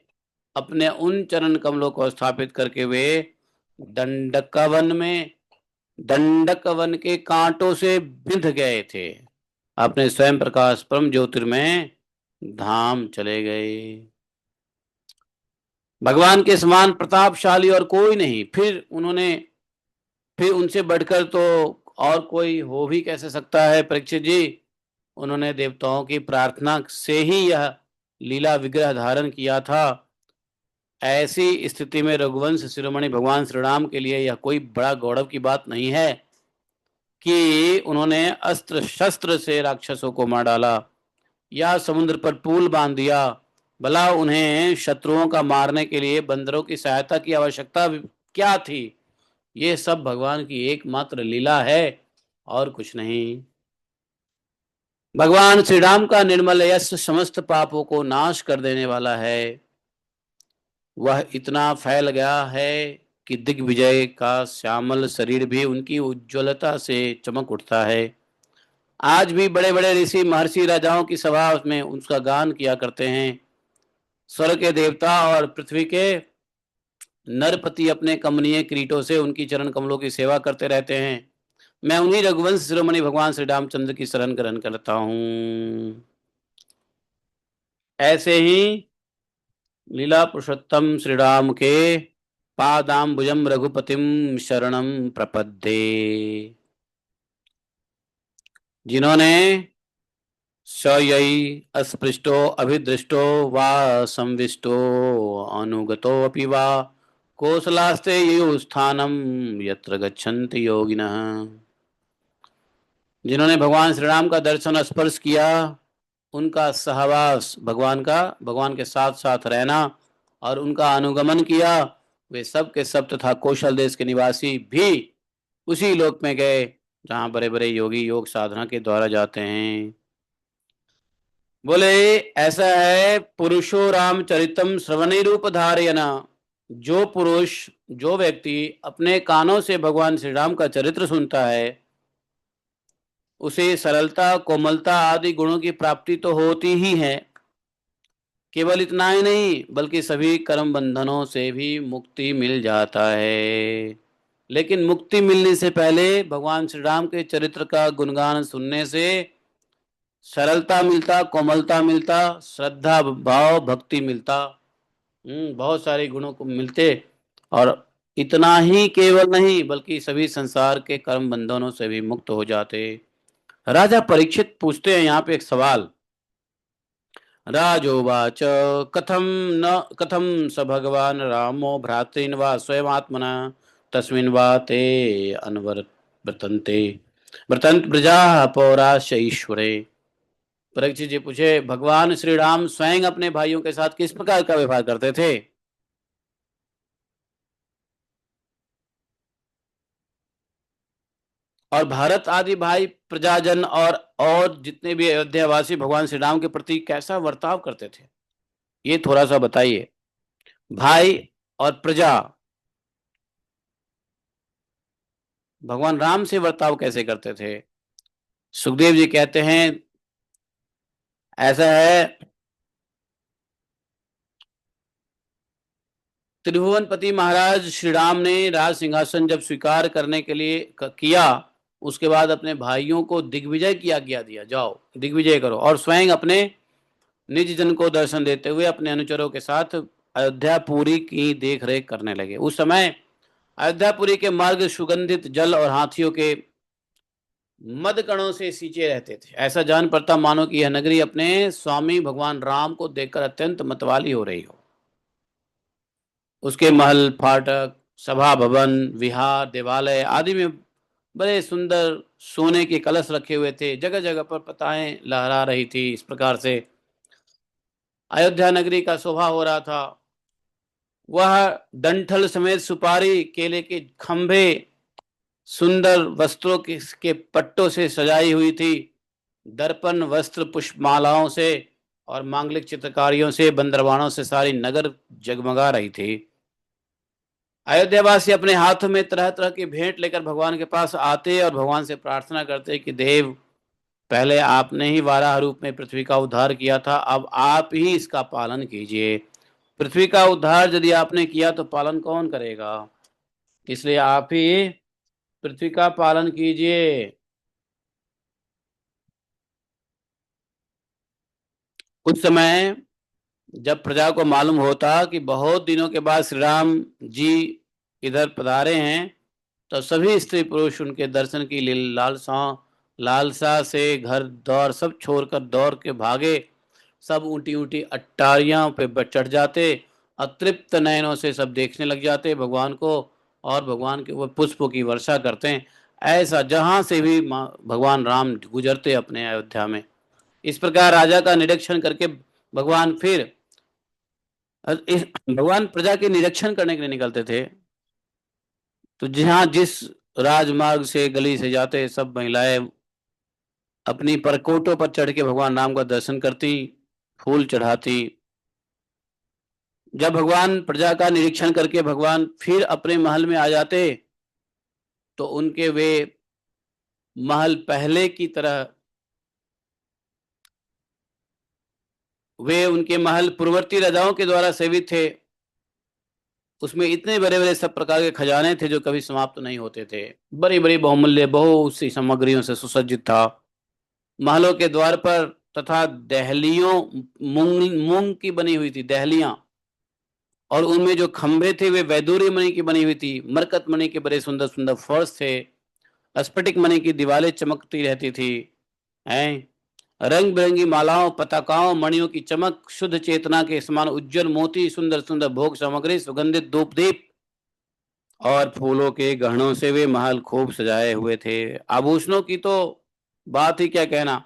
अपने उन चरण कमलों को स्थापित करके वे दंडकवन में, दंडकवन के कांटों से बिंध गए थे। अपने स्वयं प्रकाश परम ज्योतिर्मय धाम चले गए। भगवान के समान प्रतापशाली और कोई नहीं। फिर उनसे बढ़कर तो और कोई हो भी कैसे सकता है परीक्षित जी। उन्होंने देवताओं की प्रार्थना से ही यह लीला विग्रह धारण किया था। ऐसी स्थिति में रघुवंश शिरोमणि भगवान श्री राम के लिए यह कोई बड़ा गौरव की बात नहीं है कि उन्होंने अस्त्र शस्त्र से राक्षसों को मार डाला या समुद्र पर पुल बांध दिया। भला उन्हें शत्रुओं का मारने के लिए बंदरों की सहायता की आवश्यकता क्या थी। ये सब भगवान की एकमात्र लीला है और कुछ नहीं। भगवान श्री राम का निर्मल यश समस्त पापों को नाश कर देने वाला है। वह इतना फैल गया है कि दिग्विजय का श्यामल शरीर भी उनकी उज्ज्वलता से चमक उठता है। आज भी बड़े बड़े ऋषि महर्षि राजाओं की सभा में उसका गान किया करते हैं। स्वर्ग के देवता और पृथ्वी के नरपति अपने कमनीय किरीटों से उनकी चरण कमलों की सेवा करते रहते हैं। मैं उन्हीं रघुवंश शिरोमणि भगवान श्री रामचंद्र की शरण ग्रहण करता हूँ। ऐसे ही लीला पुरुषोत्तम श्री राम के पादाम्बुजम रघुपतिम शरणम प्रपद्ये, जिन्होंने सयई अस्पृष्टो अभिदृष्टो वा संविष्टो अनुगतो अपि वा कौशलास्ते स्थानम यत्र गच्छन्ति योगिनः। जिन्होंने भगवान श्री राम का दर्शन स्पर्श किया, उनका सहवास भगवान के साथ साथ रहना और उनका अनुगमन किया, वे सब के सब तथा कौशल देश के निवासी भी उसी लोक में गए जहाँ बड़े बड़े योगी योग साधना के द्वारा जाते हैं। बोले ऐसा है, पुरुषो रामचरितम श्रवणी रूप धारयना। जो पुरुष, जो व्यक्ति अपने कानों से भगवान श्री राम का चरित्र सुनता है, उसे सरलता कोमलता आदि गुणों की प्राप्ति तो होती ही है। केवल इतना ही नहीं बल्कि सभी कर्म बंधनों से भी मुक्ति मिल जाता है। लेकिन मुक्ति मिलने से पहले भगवान श्री राम के चरित्र का गुणगान सुनने से सरलता मिलता, कोमलता मिलता, श्रद्धा भाव भक्ति मिलता, बहुत सारे गुणों को मिलते। और इतना ही केवल नहीं बल्कि सभी संसार के कर्म बंधनों से भी मुक्त हो जाते। राजा परीक्षित पूछते हैं यहाँ पे एक सवाल। राजोवाच कथम स भगवान रामो भ्रातॄन् वा स्वयमात्मना तस्मिन् वा ते अनवर्तन्ते व्रतन्त प्रजाः पौराश्च ईश्वरे। परीक्षित जी पूछे, भगवान श्री राम स्वयं अपने भाइयों के साथ किस प्रकार का व्यवहार करते थे। और भारत आदि भाई प्रजाजन और जितने भी अयोध्यावासी भगवान श्री राम के प्रति कैसा बर्ताव करते थे, ये थोड़ा सा बताइए। भाई और प्रजा, भगवान राम से बर्ताव कैसे करते थे। सुखदेव जी कहते हैं, ऐसा है, त्रिभुवनपति महाराज श्री राम ने राज सिंहासन जब स्वीकार करने के लिए किया, उसके बाद अपने भाइयों को दिग्विजय की आज्ञा दिया, जाओ दिग्विजय करो, और स्वयं अपने निज जन को दर्शन देते हुए अपने अनुचरों के साथ अयोध्यापुरी की देख रेख करने लगे। उस समय अयोध्यापुरी के मार्ग सुगंधित जल और हाथियों के मद कणों से सींचे रहते थे। ऐसा जान पड़ता मानो कि यह नगरी अपने स्वामी भगवान राम को देखकर अत्यंत मतवाली हो रही हो। उसके महल, फाटक, सभा भवन, विहार, देवालय आदि में बड़े सुंदर सोने के कलश रखे हुए थे। जगह जगह पर पताएं लहरा रही थी। इस प्रकार से अयोध्या नगरी का शोभा हो रहा था। वह डंठल समेत सुपारी, केले के खंभे, सुंदर वस्त्रों के पट्टों से सजाई हुई थी। दर्पण, वस्त्र, पुष्पमालाओं से और मांगलिक चित्रकारियों से, बंदरवानों से सारी नगर जगमगा रही थी। अयोध्यावासी अपने हाथों में तरह तरह की भेंट लेकर भगवान के पास आते और भगवान से प्रार्थना करते कि देव, पहले आपने ही वाराह रूप में पृथ्वी का उद्धार किया था, अब आप ही इसका पालन कीजिए। पृथ्वी का उद्धार यदि आपने किया तो पालन कौन करेगा, इसलिए आप ही पृथ्वी का पालन कीजिए। उस समय जब प्रजा को मालूम होता कि बहुत दिनों के बाद श्री राम जी इधर पधारे हैं, तो सभी स्त्री पुरुष उनके दर्शन की लालसा लालसा से घर दौर सब छोड़कर दौड़ के भागे। सब ऊंटी ऊंटी अट्टारियों पे चढ़ जाते, अतृप्त नयनों से सब देखने लग जाते भगवान को, और भगवान के वो पुष्पों की वर्षा करते हैं। ऐसा जहां से भी भगवान राम गुजरते अपने अयोध्या में। इस प्रकार राजा का निरीक्षण करके भगवान फिर भगवान प्रजा के निरीक्षण करने के लिए निकलते थे। तो जहाँ जिस राजमार्ग से गली से जाते, सब महिलाएं अपनी परकोटों पर चढ़ के भगवान राम का दर्शन करती, फूल चढ़ाती। जब भगवान प्रजा का निरीक्षण करके भगवान फिर अपने महल में आ जाते, तो उनके वे महल पहले की तरह, वे उनके महल पूर्ववर्ती राजाओं के द्वारा सेवित थे। उसमें इतने बड़े बड़े सब प्रकार के खजाने थे जो कभी समाप्त नहीं होते थे। बड़ी बड़ी बहुमूल्य बहुत सी सामग्रियों से सुसज्जित था। महलों के द्वार पर तथा दहलियों मूंग मूंग की बनी हुई थी दहलियां, और उनमें जो खंभे थे वे वैदूर्य मणि की बनी हुई थी। मरकत मणि के बड़े सुंदर सुंदर फर्श थे। स्फटिक मणि की दीवारें चमकती रहती थी। हैं, रंग बिरंगी मालाओं, पताकाओं, मणियों की चमक, शुद्ध चेतना के समान उज्जवल मोती, सुंदर सुंदर भोग सामग्री, सुगंधित धूप दीप और फूलों के गहनों से वे महल खूब सजाए हुए थे। आभूषणों की तो बात ही क्या कहना।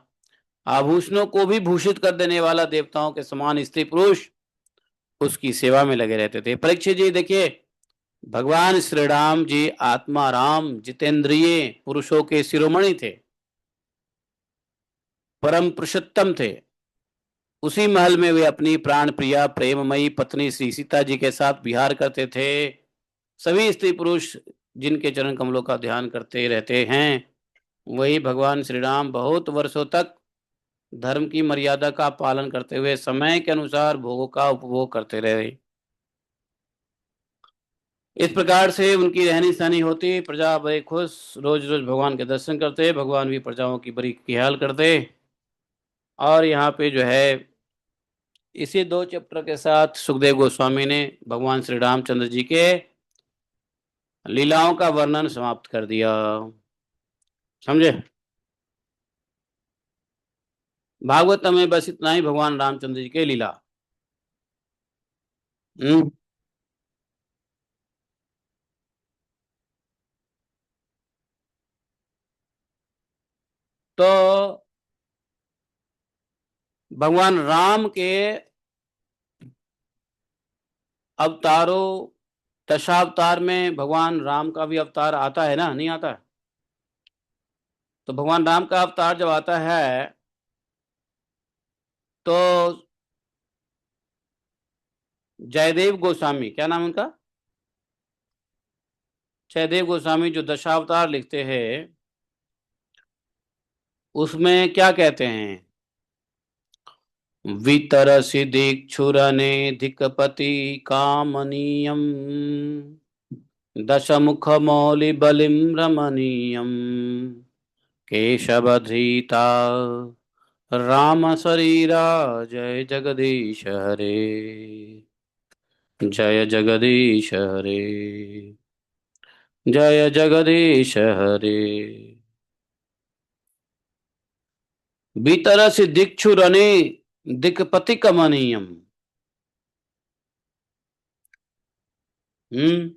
आभूषणों को भी भूषित कर देने वाला देवताओं के समान स्त्री पुरुष उसकी सेवा में लगे रहते थे। परीक्षित जी देखिए, भगवान श्री राम जी आत्मा राम जितेंद्रिय पुरुषों के शिरोमणि थे, परम पुरुषोत्तम थे। उसी महल में वे अपनी प्राण प्रिया प्रेममयी पत्नी श्री सीता जी के साथ विहार करते थे। सभी स्त्री पुरुष जिनके चरण कमलों का ध्यान करते रहते हैं, वही भगवान श्री राम बहुत वर्षों तक धर्म की मर्यादा का पालन करते हुए समय के अनुसार भोगों का उपभोग करते रहे। इस प्रकार से उनकी रहनी सहनी होती, प्रजा बड़े खुश, रोज रोज भगवान के दर्शन करते, भगवान भी प्रजाओं की बड़ी ख्याल करते। और यहाँ पे जो है, इसी 2 चैप्टर के साथ सुखदेव गोस्वामी ने भगवान श्री रामचंद्र जी के लीलाओं का वर्णन समाप्त कर दिया। समझे। भागवत में बस इतना ही, भगवान रामचंद्र जी के लीला। हम्म। तो भगवान राम के अवतारों, दशावतार में भगवान राम का भी अवतार आता है ना, नहीं आता। तो भगवान राम का अवतार जब आता है, तो जयदेव गोस्वामी, क्या नाम उनका, जयदेव गोस्वामी जो दशावतार लिखते हैं उसमें क्या कहते हैं? वितरसि दीक्षुरने धिकपति कामनीयम दशमुखमौलिबलिं रमणीयम केशवधृता राम शरीरा। जय जगदीश हरे, जय जगदीश हरे, जय जगदीश हरे। भीतरसि दिक्षुरने दिक्पति कमनीयम। हम्म।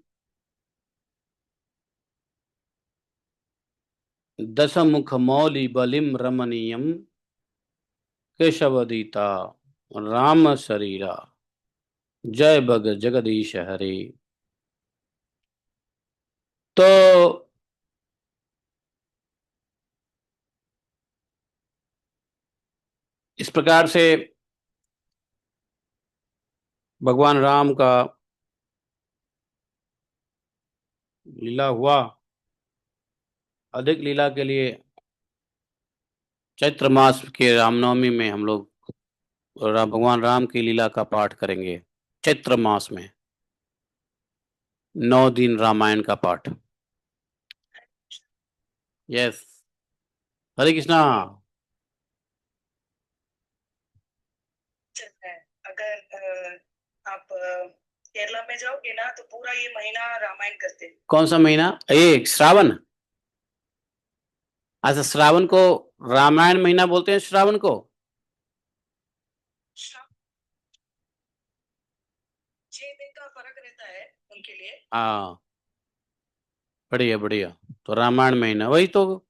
दशमुख मौलि बलिम रमणीयम केशवदीता राम शरीरा। जय भग जगदीश हरे। तो इस प्रकार से भगवान राम का लीला हुआ। अधिक लीला के लिए चैत्र मास के रामनवमी में हम लोग भगवान राम की लीला का पाठ करेंगे। चैत्र मास में 9 दिन रामायण का पाठ। यस। हरे कृष्णा। चलता है। अगर आप केरला में जाओगे ना तो पूरा ये महीना रामायण करते हैं। कौन सा महीना? श्रावण। अच्छा, श्रावण को रामायण महीना बोलते हैं श्रावण को। 6 दिन का फर्क रहता है उनके लिए। हाँ, बढ़िया बढ़िया। तो रामायण महीना वही तो।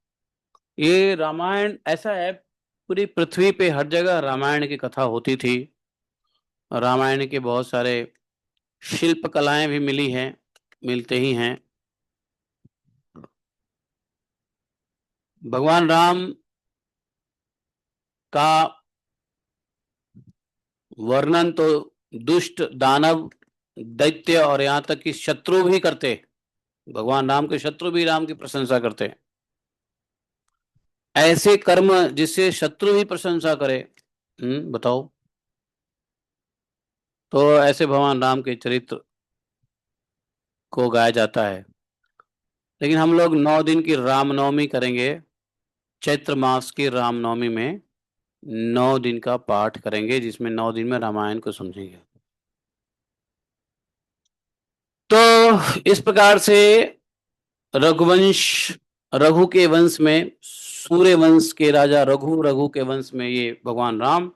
ये रामायण ऐसा है, पूरी पृथ्वी पे हर जगह रामायण की कथा होती थी। रामायण के बहुत सारे शिल्प कलाएं भी मिली हैं, मिलते ही हैं। भगवान राम का वर्णन तो दुष्ट दानव दैत्य और यहाँ तक कि शत्रु भी करते। भगवान राम के शत्रु भी राम की प्रशंसा करते। ऐसे कर्म जिससे शत्रु भी प्रशंसा करे। बताओ। तो ऐसे भगवान राम के चरित्र को गाया जाता है। लेकिन हम लोग 9 दिन की रामनवमी करेंगे। चैत्र मास की रामनवमी में 9 दिन का पाठ करेंगे, जिसमें 9 दिन में रामायण को समझेंगे। तो इस प्रकार से रघुवंश, रघु के वंश में, सूर्य वंश के राजा रघु, रघु के वंश में ये भगवान राम।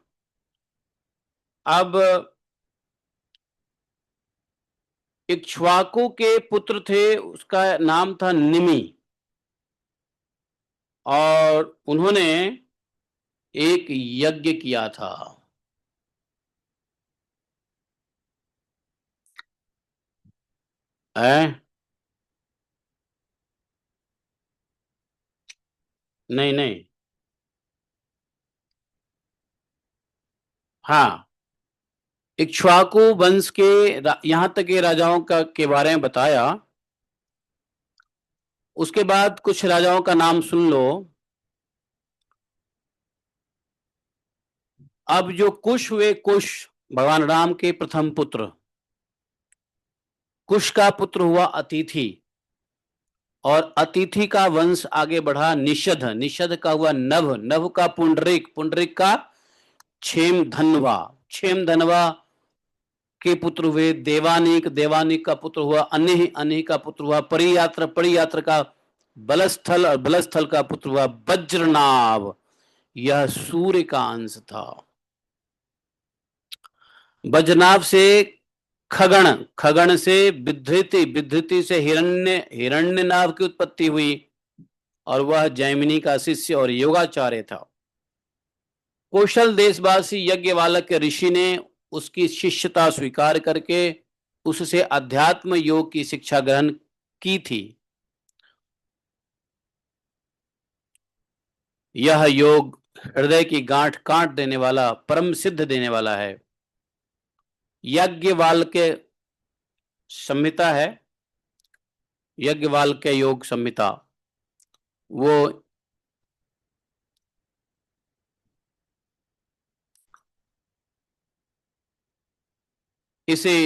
अब इक्ष्वाकु के पुत्र थे, उसका नाम था निमि। और उन्होंने एक यज्ञ किया था। है? नहीं नहीं। हाँ, इक्ष्वाकु वंश के यहां तक के राजाओं का के बारे में बताया। उसके बाद कुछ राजाओं का नाम सुन लो। अब जो कुश हुए, कुश भगवान राम के प्रथम पुत्र। कुश का पुत्र हुआ अतिथि, और अतिथि का वंश आगे बढ़ा निषद, निषद का हुआ नभ, नभ का पुंडरिक, पुंडरिक का क्षेम धनवा, क्षेम धनवा के पुत्र हुए देवानिक, देवानिक का पुत्र हुआ अनिह, अनिह का पुत्र हुआ परियात्र, परियात्र का बलस्थल, और बलस्थल का पुत्र हुआ वज्रनाभ। यह सूर्य का अंश था। वज्रनाभ से खगण, खगण से विधृति, विधृति से हिरण्य, हिरण्यनाभ की उत्पत्ति हुई, और वह जैमिनी का शिष्य और योगाचार्य था। कौशल देशवासी यज्ञवालक के ऋषि ने उसकी शिष्यता स्वीकार करके उससे अध्यात्म योग की शिक्षा ग्रहण की थी। यह योग हृदय की गांठ काट देने वाला, परम सिद्ध देने वाला है। यज्ञवाल के संहिता है, यज्ञवाल्क्य योग संहिता, वो इसी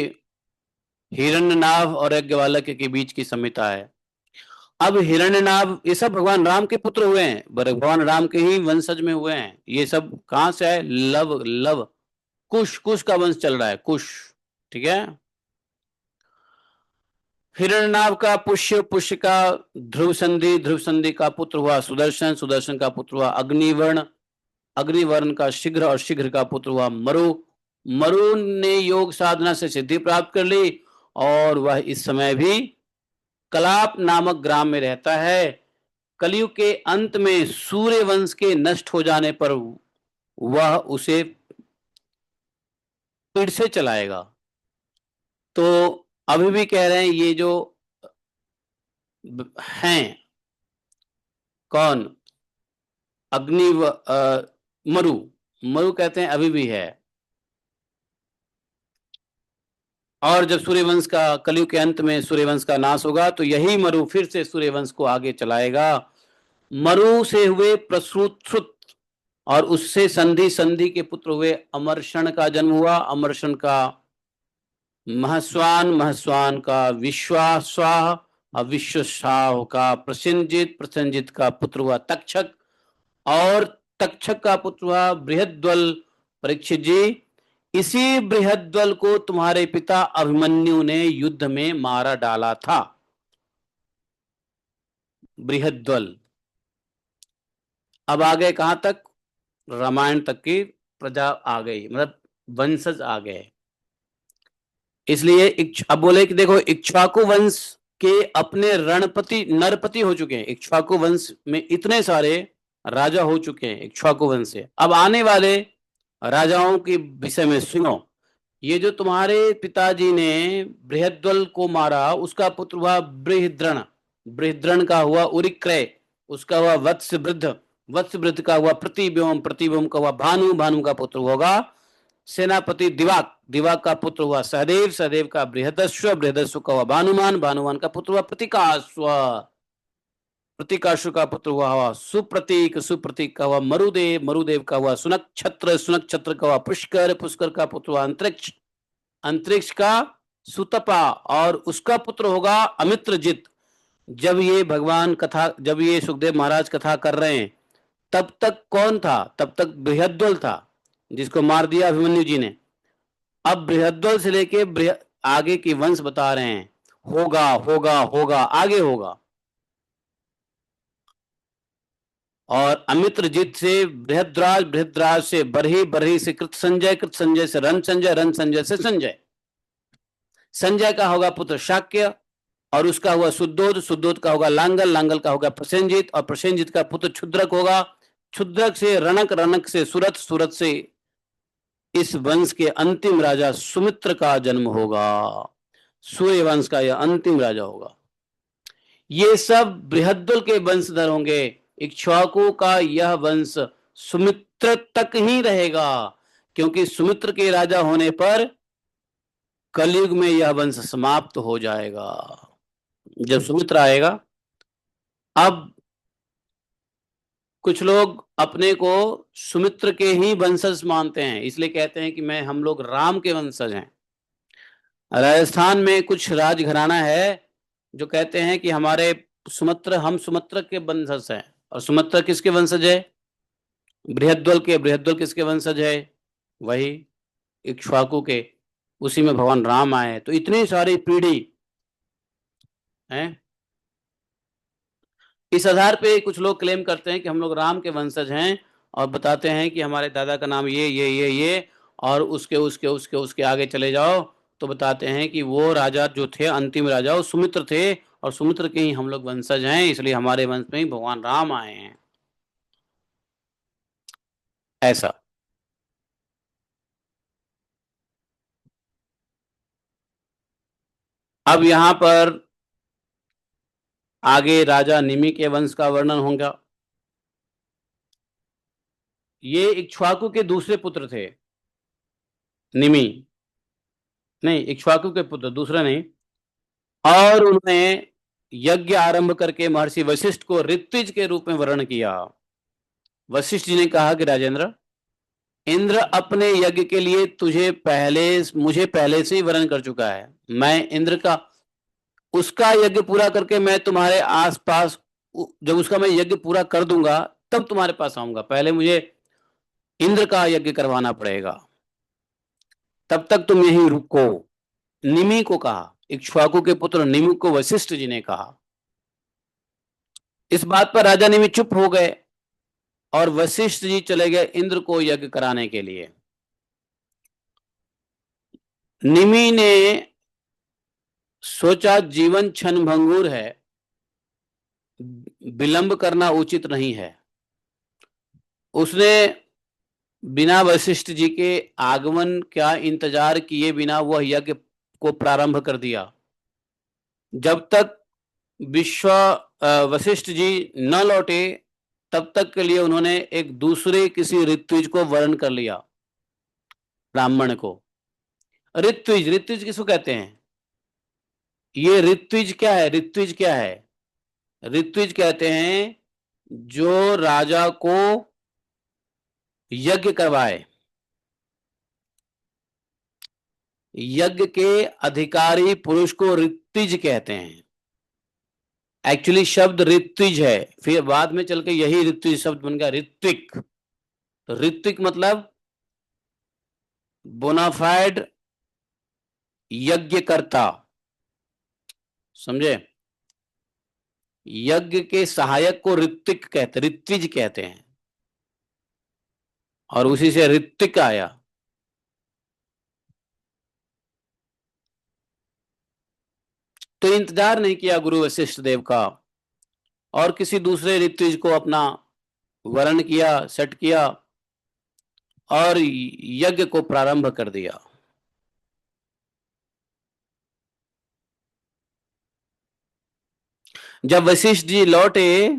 हिरण्यनाभ और यज्ञवाल्क्य के बीच की संहिता है। अब हिरण्यनाभ ये सब भगवान राम के पुत्र हुए हैं, भगवान राम के ही वंशज में हुए हैं। ये सब कहां से है? लव लव कुश, कुश का वंश चल रहा है, कुश। ठीक है। हिरण्यनाभ का पुष्य, पुष्य का ध्रुव संधि, ध्रुव संधि का पुत्र हुआ सुदर्शन, सुदर्शन का पुत्र हुआ अग्निवर्ण, अग्निवर्ण का शीघ्र, और शीघ्र का पुत्र हुआ मरु। मरु ने योग साधना से सिद्धि प्राप्त कर ली, और वह इस समय भी कलाप नामक ग्राम में रहता है। कलयुग के अंत में सूर्य वंश के नष्ट हो जाने पर वह उसे फिर से चलाएगा। तो अभी भी कह रहे हैं ये जो हैं, कौन? अग्नि मरु, मरु कहते हैं अभी भी है। और जब सूर्यवंश का, कलयुग के अंत में सूर्यवंश का नाश होगा, तो यही मरु फिर से सूर्यवंश को आगे चलाएगा। मरु से हुए प्रसूत, और उससे संधि, संधि के पुत्र हुए अमरषण का जन्म हुआ। अमरषण का महस्वान, महस्वान का विश्वास्वाह, और विश्वसाह का प्रसेनजित, प्रसेनजित का पुत्र हुआ तक्षक, और तक्षक का पुत्र हुआ बृहद्वल। परीक्षित जी, इसी बृहद्वल को तुम्हारे पिता अभिमन्यु ने युद्ध में मारा डाला था। बृहद्वल। अब आ गए कहां तक? रामायण तक की प्रजा आ गई, मतलब वंशज आ गए। इसलिए अब बोले कि देखो, इक्ष्वाकु वंश के अपने रणपति, नरपति हो चुके हैं। इक्ष्वाकु वंश में इतने सारे राजा हो चुके हैं इक्ष्वाकु वंश से। अब आने वाले राजाओं के विषय में सुनो। ये जो तुम्हारे पिताजी ने बृहद्वल को मारा, उसका पुत्र हुआ बृहद्रण, बृहद्रण का हुआ उरिक्रय, उसका हुआ वत्सवृद्ध, वत्सवृद्ध का हुआ प्रतिव्योम, प्रतिव्योम का हुआ भानु, भानु का पुत्र होगा सेनापति दिवाक, दिवाक का पुत्र हुआ सहदेव, सहदेव का बृहदस्व, बृहदस्व का हुआ भानुमान, भानुमान का पुत्र हुआ प्रतिकाश्व, प्रतिकाश्व का पुत्र हुआ सुप्रतीक, सुप्रतीक का हुआ मरुदेव, मरुदेव का हुआ सुनक्षत्र, सुनक्षत्र का हुआ पुष्कर, पुष्कर का पुत्र हुआ अंतरिक्ष, अंतरिक्ष का सुतपा, और उसका पुत्र होगा अमित्रजित। जब ये भगवान कथा, जब ये सुखदेव महाराज कथा कर रहे हैं, तब तक कौन था? तब तक बृहद्वल था, जिसको मार दिया अभिमन्यु जी ने। अब बृहद्वल से लेके आगे की वंश बता रहे हैं, होगा होगा होगा, आगे होगा। और अमित्रजित से बृहद्राज, बृहद्राज से बरही, बरही से कृत संजय, कृत संजय से रण संजय, रण संजय से संजय, संजय का होगा पुत्र शाक्य, और उसका हुआ सुद्धोध, सुद्धोध का होगा लांगल, लांगल का होगा प्रसेनजित, और प्रसेनजित का पुत्र क्षुद्रक होगा, क्षुद्रक से रणक, रणक से सुरथ, सुरथ से इस वंश के अंतिम राजा सुमित्र का जन्म होगा। सूर्य वंश का यह अंतिम राजा होगा। ये सब बृहद्दुल के वंशधर होंगे। इक्ष्वाकु का यह वंश सुमित्र तक ही रहेगा, क्योंकि सुमित्र के राजा होने पर कलयुग में यह वंश समाप्त हो जाएगा। जब सुमित्र आएगा, अब कुछ लोग अपने को सुमित्र के ही वंशज मानते हैं, इसलिए कहते हैं कि हम लोग राम के वंशज हैं। राजस्थान में कुछ राजघराना है जो कहते हैं कि हम सुमित्र के वंशज हैं। और सुमित्र किसके वंशज है? बृहद्वल के। बृहद्वल किसके वंशज है? वही इक्ष्वाकु के। उसी में भगवान राम आए। तो इतनी सारी पीढ़ी है। इस आधार पे कुछ लोग क्लेम करते हैं कि हम लोग राम के वंशज हैं, और बताते हैं कि हमारे दादा का नाम ये, और उसके उसके उसके उसके आगे चले जाओ तो बताते हैं कि वो राजा जो थे, अंतिम राजा, वो सुमित्र थे, और सुमित्र के ही हम लोग वंशज हैं, इसलिए हमारे वंश में ही भगवान राम आए हैं। ऐसा। अब यहां पर आगे राजा निमि के वंश का वर्णन होगा। ये इक्ष्वाकु के दूसरे पुत्र थे, निमि। नहीं, इक्ष्वाकु के पुत्र, दूसरा नहीं। और उन्होंने यज्ञ आरंभ करके महर्षि वशिष्ठ को ऋत्विज के रूप में वर्ण किया। वशिष्ठ जी ने कहा कि राजेंद्र, इंद्र अपने यज्ञ के लिए मुझे पहले से ही वर्ण कर चुका है। मैं इंद्र का उसका यज्ञ पूरा करके मैं तुम्हारे आसपास, जब उसका मैं यज्ञ पूरा कर दूंगा तब तुम्हारे पास आऊंगा। पहले मुझे इंद्र का यज्ञ करवाना पड़ेगा, तब तक तुम यहीं रुको। निमि को कहा, इक्ष्वाकु के पुत्र निमि को वशिष्ठ जी ने कहा। इस बात पर राजा निमि चुप हो गए और वशिष्ठ जी चले गए इंद्र को यज्ञ कराने के लिए। निमि ने सोचा जीवन क्षण भंगुर है, विलंब करना उचित नहीं है। उसने बिना वशिष्ठ जी के आगमन का इंतजार किए बिना वह यज्ञ को प्रारंभ कर दिया। जब तक वशिष्ठ जी न लौटे तब तक के लिए उन्होंने एक दूसरे किसी ऋत्विज को वर्ण कर लिया, ब्राह्मण को। ऋत्विज, ऋत्विज किसको कहते हैं? ये ऋत्विज क्या है? ऋत्विज क्या है? ऋत्विज कहते हैं जो राजा को यज्ञ करवाए, यज्ञ के अधिकारी पुरुष को ऋत्विज कहते हैं। एक्चुअली शब्द ऋत्विज है, फिर बाद में चल के यही ऋत्विज शब्द बन गया ऋत्विक। तो ऋत्विक मतलब बोनाफाइड यज्ञकर्ता, समझे? यज्ञ के सहायक को ऋत्विक कहते, ऋत्विज कहते हैं, और उसी से ऋत्विक आया। तो इंतजार नहीं किया गुरु वशिष्ठ देव का और किसी दूसरे ऋत्विज को अपना वर्ण किया, सेट किया और यज्ञ को प्रारंभ कर दिया। जब वशिष्ठ जी लौटे,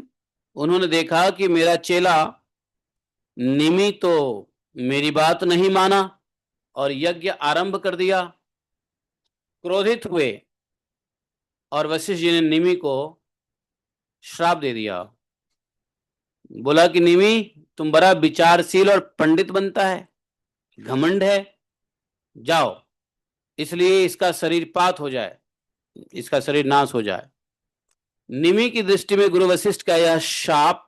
उन्होंने देखा कि मेरा चेला निमि तो मेरी बात नहीं माना और यज्ञ आरंभ कर दिया। क्रोधित हुए और वशिष्ठ जी ने निमि को श्राप दे दिया। बोला कि निमि, तुम बड़ा विचारशील और पंडित बनता है, घमंड है, जाओ, इसलिए इसका शरीर पात हो जाए, इसका शरीर नाश हो जाए। निमि की दृष्टि में गुरु वशिष्ठ का यह शाप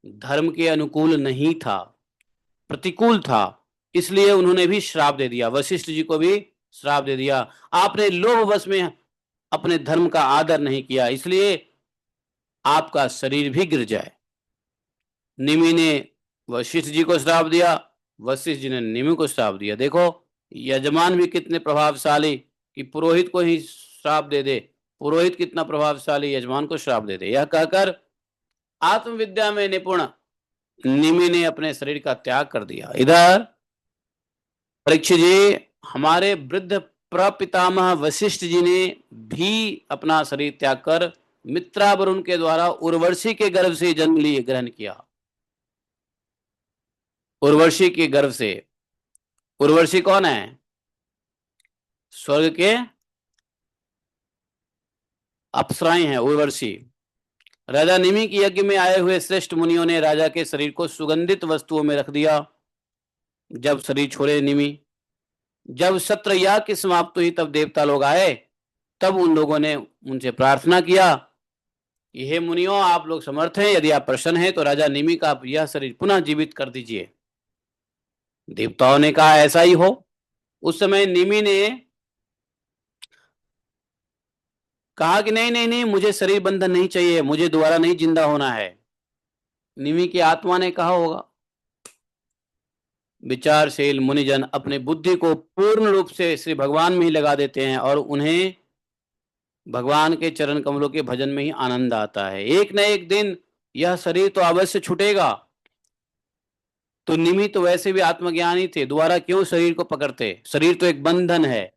धर्म के अनुकूल नहीं था, प्रतिकूल था, इसलिए उन्होंने भी श्राप दे दिया, वशिष्ठ जी को भी श्राप दे दिया। आपने लोभवश में अपने धर्म का आदर नहीं किया, इसलिए आपका शरीर भी गिर जाए। निमि ने वशिष्ठ जी को श्राप दिया, वशिष्ठ जी ने निमि को श्राप दिया। देखो यजमान भी कितने प्रभावशाली कि पुरोहित को ही श्राप दे दे, पुरोहित कितना प्रभावशाली यजमान को श्राप दे दे। यह कहकर आत्मविद्या में निपुण निमि ने अपने शरीर का त्याग कर दिया। इधर परीक्षित जी, हमारे वृद्ध प्रपितामह वशिष्ठ जी ने भी अपना शरीर त्याग कर मित्रा वरुण के द्वारा उर्वशी के गर्भ से जन्म लिए ग्रहण किया। उर्वशी के गर्भ से, उर्वशी कौन है? स्वर्ग के अप्सराएं हैं उर्वशी। राजा निमि के यज्ञ में आए हुए श्रेष्ठ मुनियों ने राजा के शरीर को सुगंधित वस्तुओं में रख दिया। जब शरीर छोड़े निमि, जब सत्र याग की समाप्ति हुई तब देवता लोग आए, तब उन लोगों ने उनसे प्रार्थना किया, हे मुनियों, आप लोग समर्थ हैं, यदि आप प्रसन्न हैं तो राजा निमि का यह शरीर पुनः जीवित कर दीजिए। देवताओं ने कहा ऐसा ही हो। उस समय निमि ने कहा कि नहीं नहीं नहीं, मुझे शरीर बंधन नहीं चाहिए, मुझे दोबारा नहीं जिंदा होना है। निमि की आत्मा ने कहा होगा। विचारशील मुनिजन अपने बुद्धि को पूर्ण रूप से श्री भगवान में ही लगा देते हैं और उन्हें भगवान के चरण कमलों के भजन में ही आनंद आता है। एक न एक दिन यह शरीर तो अवश्य छूटेगा। तो निमि तो वैसे भी आत्मज्ञानी थे, दोबारा क्यों शरीर को पकड़ते? शरीर तो एक बंधन है,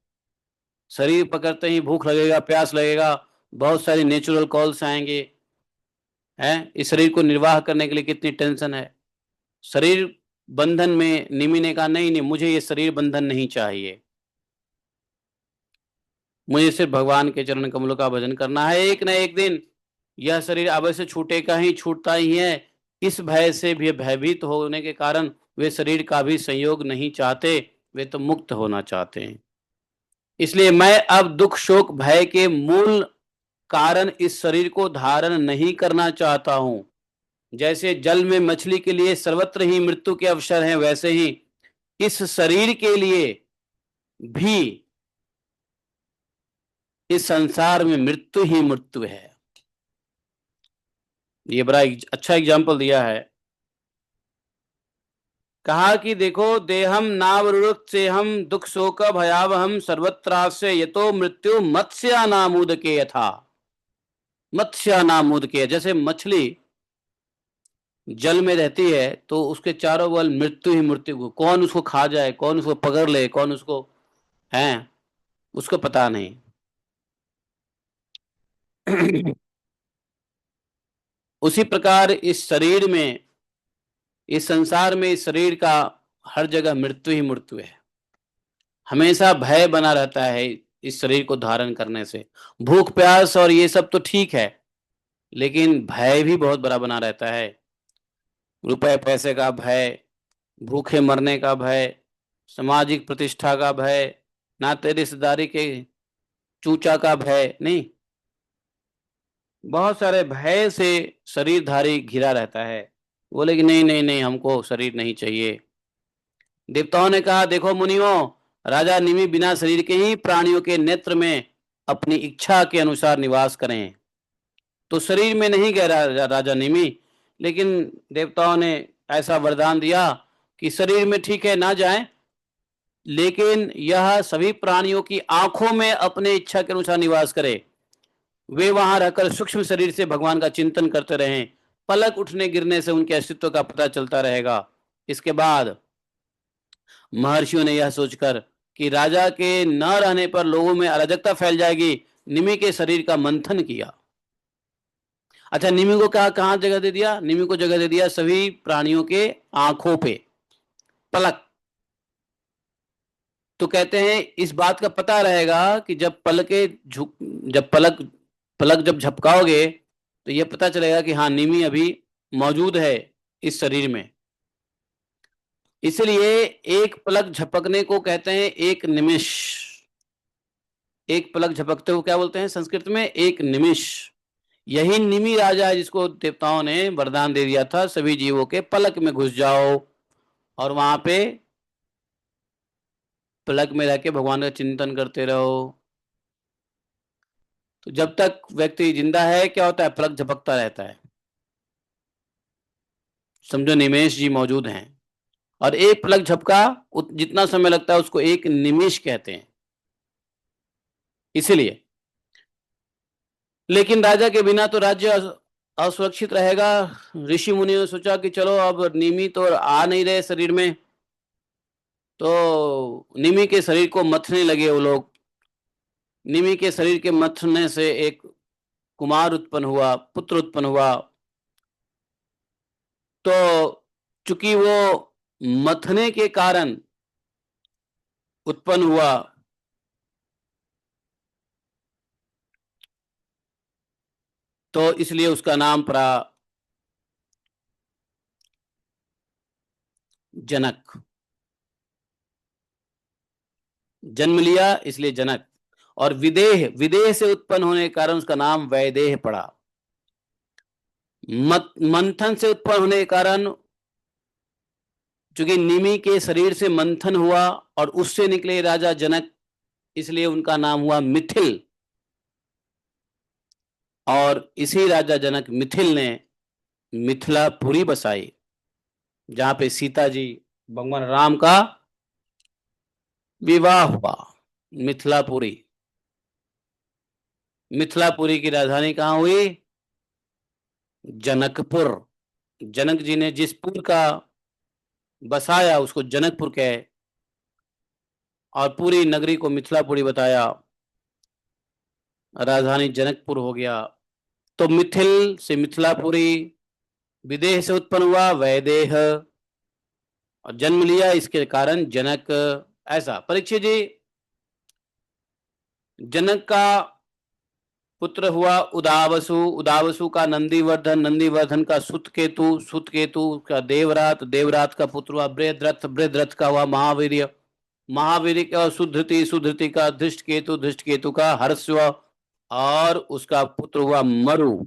शरीर पकड़ते ही भूख लगेगा, प्यास लगेगा, बहुत सारी नेचुरल कॉल्स आएंगे, हैं? इस शरीर को निर्वाह करने के लिए कितनी टेंशन है। शरीर बंधन में निमि ने कहा नहीं नहीं, मुझे ये शरीर बंधन नहीं चाहिए। मुझे सिर्फ भगवान के चरण कमलों का भजन करना है। एक न एक दिन यह शरीर अवश्य छूटेगा ही, छूटता ही है। इस भय से भी भयभीत होने के कारण वे शरीर का भी संयोग नहीं चाहते, वे तो मुक्त होना चाहते हैं। इसलिए मैं अब दुख शोक भय के मूल कारण इस शरीर को धारण नहीं करना चाहता हूं। जैसे जल में मछली के लिए सर्वत्र ही मृत्यु के अवसर हैं, वैसे ही इस शरीर के लिए भी इस संसार में मृत्यु ही मृत्यु है। ये बड़ा अच्छा एग्जाम्पल दिया है। कहा कि देखो, देहम नावरुत से हम दुख शोक भयावहम सर्वत्रास्य यतो मृत्यु मत्स्या नामुद के यथा। मत्स्या नामुद के, जैसे मछली जल में रहती है तो उसके चारों बगल मृत्यु ही मृत्यु, को कौन उसको खा जाए, कौन उसको पकड़ ले, कौन उसको है, उसको पता नहीं। उसी प्रकार इस शरीर में, इस संसार में, इस शरीर का हर जगह मृत्यु ही मृत्यु है। हमेशा भय बना रहता है इस शरीर को धारण करने से। भूख प्यास और ये सब तो ठीक है, लेकिन भय भी बहुत बड़ा बना रहता है। रुपए पैसे का भय, भूखे मरने का भय, सामाजिक प्रतिष्ठा का भय, नाते रिश्तेदारी के चूचा का भय, नहीं, बहुत सारे भय से शरीरधारी घिरा रहता है। बोले कि नहीं नहीं नहीं, हमको शरीर नहीं चाहिए। देवताओं ने कहा, देखो मुनियों, राजा निमि बिना शरीर के ही प्राणियों के नेत्र में अपनी इच्छा के अनुसार निवास करें। तो शरीर में नहीं गया राजा निमि, लेकिन देवताओं ने ऐसा वरदान दिया कि शरीर में ठीक है ना जाए, लेकिन यह सभी प्राणियों की आंखों में अपने इच्छा के अनुसार निवास करे। वे वहां रहकर सूक्ष्म शरीर से भगवान का चिंतन करते रहें। पलक उठने गिरने से उनके अस्तित्व का पता चलता रहेगा। इसके बाद महर्षियों ने यह सोचकर कि राजा के न रहने पर लोगों में अराजकता फैल जाएगी, निमि के शरीर का मंथन किया। अच्छा, निमि को क्या कहां जगह दे दिया? निमि को जगह दे दिया सभी प्राणियों के आंखों पे, पलक। तो कहते हैं इस बात का पता रहेगा कि जब पलके झुक जब पलक पलक जब झपकाओगे तो यह पता चलेगा कि हाँ, निमि अभी मौजूद है इस शरीर में। इसलिए एक पलक झपकने को कहते हैं एक निमिष। एक पलक झपकते को क्या बोलते हैं संस्कृत में? एक निमिष। यही निमि राजा है जिसको देवताओं ने वरदान दे दिया था, सभी जीवों के पलक में घुस जाओ और वहां पे पलक में रह के भगवान का चिंतन करते रहो। तो जब तक व्यक्ति जिंदा है क्या होता है? पलक झपकता रहता है। समझो निमेश जी मौजूद हैं और एक पलक झपका, जितना समय लगता है उसको एक निमिष कहते हैं। इसलिए, लेकिन राजा के बिना तो राज्य असुरक्षित रहेगा। ऋषि मुनियों ने सोचा कि चलो अब निमि तो आ नहीं रहे शरीर में, तो निमि के शरीर को मथने लगे वो लोग। निमि के शरीर के मथने से एक कुमार उत्पन्न हुआ, पुत्र उत्पन्न हुआ। तो चूंकि वो मथने के कारण उत्पन्न हुआ, तो इसलिए उसका नाम पड़ा जनक। जन्म लिया इसलिए जनक। और विदेह, विदेह से उत्पन्न होने के कारण उसका नाम वैदेह पड़ा। मंथन से उत्पन्न होने के कारण, चूंकि निमि के शरीर से मंथन हुआ और उससे निकले राजा जनक, इसलिए उनका नाम हुआ मिथिल। और इसी राजा जनक मिथिल ने मिथिलापुरी बसाई, जहां पे सीता जी, भगवान राम का विवाह हुआ। मिथिलापुरी, मिथिलापुरी की राजधानी कहाँ हुई? जनकपुर। जनक जी ने जिस पुर का बसाया उसको जनकपुर कहे और पूरी नगरी को मिथिलापुरी बताया। राजधानी जनकपुर हो गया। तो मिथिल से मिथिलापुरी, विदेह से उत्पन्न हुआ वैदेह, और जन्म लिया इसके कारण जनक। ऐसा। परीक्षित जी, जनक का पुत्र हुआ उदावसु, उदावसु का नंदीवर्धन, नंदीवर्धन का सुतकेतु, सुतकेतु का देवरात, देवरात का पुत्र हुआ बृहद्रथ, बृहद्रथ का हुआ महावीर्य, महावीर्य का सुधृति, सुधृति का धृष्टकेतु, धृष्टकेतु का हर्षव, और उसका पुत्र हुआ मरु।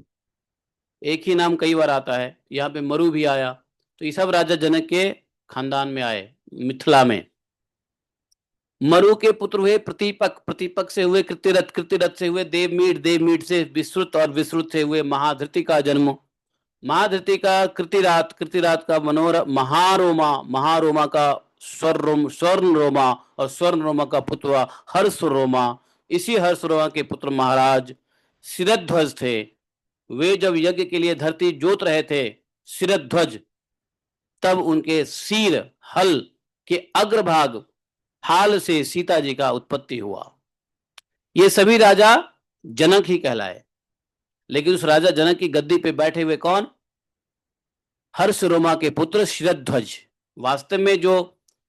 एक ही नाम कई बार आता है, यहाँ पे मरु भी आया। तो ये सब राजा जनक के खानदान में आए मिथिला में। मरु के पुत्र हुए प्रतिपक, प्रतिपक से हुए कृतिरथ, कृतिरथ से हुए देवमीट, देवमीट से विश्रुत, और विश्रुत से हुए महाधृति का जन्म, महाधृति का कृतिरात, कृतिरात का मनोर महारोमा, महारोमा का स्वर्ण, स्वर्ण रोमा, और स्वर्ण रोमा का पुत्र हुआ हर्ष रोमा। इसी हर्ष रोमा के पुत्र महाराज शिरध्वज थे। वे जब यज्ञ के लिए धरती जोत रहे थे शिरध्वज, तब उनके सिर हल के अग्रभाग हाल से सीता जी का उत्पत्ति हुआ। ये सभी राजा जनक ही कहलाए। लेकिन उस राजा जनक की गद्दी पे बैठे हुए कौन? हर्ष रोमा के पुत्र शिरध्वज। वास्तव में जो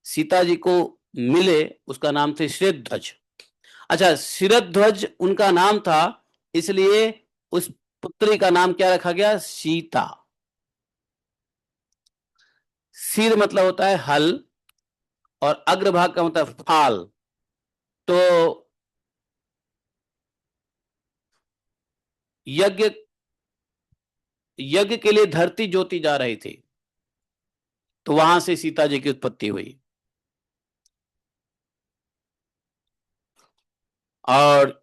सीता जी को मिले उसका नाम थे शिरध्वज। अच्छा, शिरध्वज उनका नाम था, इसलिए उस पुत्री का नाम क्या रखा गया? सीता। सिर मतलब होता है हल, और अग्रभाग का मतलब फाल। तो यज्ञ, यज्ञ के लिए धरती जोती जा रही थी, तो वहां से सीता जी की उत्पत्ति हुई। और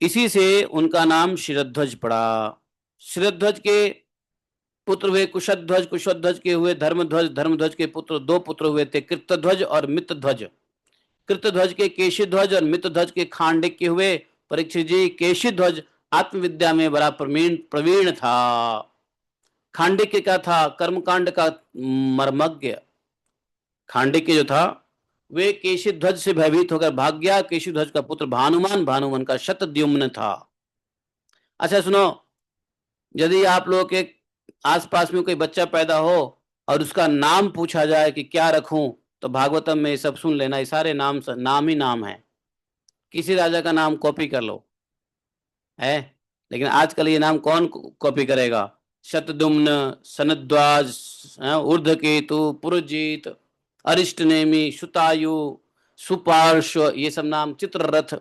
इसी से उनका नाम शिरध्वज पड़ा। शिरध्वज के पुत्र हुए कुशध्वज, कुशध्वज के हुए धर्मध्वज, धर्मध्वज के पुत्र दो पुत्र हुए थे, कृतध्वज और मितध्वज। कृतध्वज के केशिध्वज और मितध्वज के खांडिक के हुए। परीक्षित जी, केशिध्वज आत्मविद्या में बड़ा प्रवीण प्रवीण था। खांडिक का था कर्मकांड का मर्मज्ञ। खांडिक जो था वे केशिध्वज से भयभीत होकर भाग गया। केशिध्वज का पुत्र भानुमान, भानुमान का शतद्युम्न था। अच्छा सुनो, यदि आप लोग के आसपास में कोई बच्चा पैदा हो और उसका नाम पूछा जाए कि क्या रखूं, तो भागवतम में ये सब सुन लेना, ये सारे नाम नाम ही नाम है। किसी राजा का नाम कॉपी कर लो है, लेकिन आजकल ये नाम कौन कॉपी करेगा? शतदुम्न, सनद्वाज, ऊर्ध्वकेतु, पुरजीत, अरिष्टनेमी, सुतायु, सुपार्श्व, ये सब नाम, चित्ररथ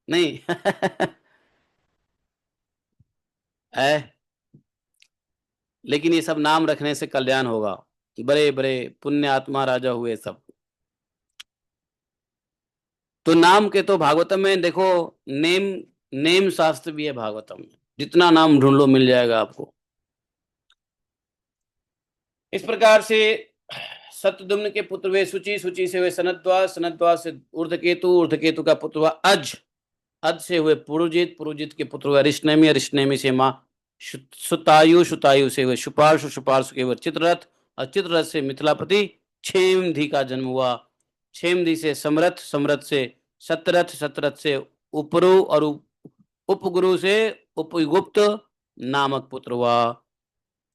नहीं है। लेकिन ये सब नाम रखने से कल्याण होगा। बड़े बड़े पुण्य आत्मा राजा हुए सब। तो नाम के तो भागवतम में देखो, नेम, नेम शास्त्र भी है भागवतम में, जितना नाम ढूंढ लो मिल जाएगा आपको। इस प्रकार से शतद्युम्न के पुत्र हुए सुचि, सुचि से हुए सनद्वाज, सनद्वाज से ऊर्ध्वकेतु, ऊर्ध्वकेतु का पुत्र हुआ अज, अज से हुए पुरुजित, पुरुजित के पुत्र हुआ अरिष्टनेमी, अरिष्टनेमी से माँ सुतायु, सुतायु से हुए सुपार्श्व, सुपार्श्व के हुए चित्ररथ, और चित्ररथ से मिथिलापति क्षेमधि का जन्म हुआ। क्षेमधि से समरथ, समरथ से सतरथ, सतरथ से उपरु, और उपगुरु से उपगुप्त नामक पुत्र हुआ।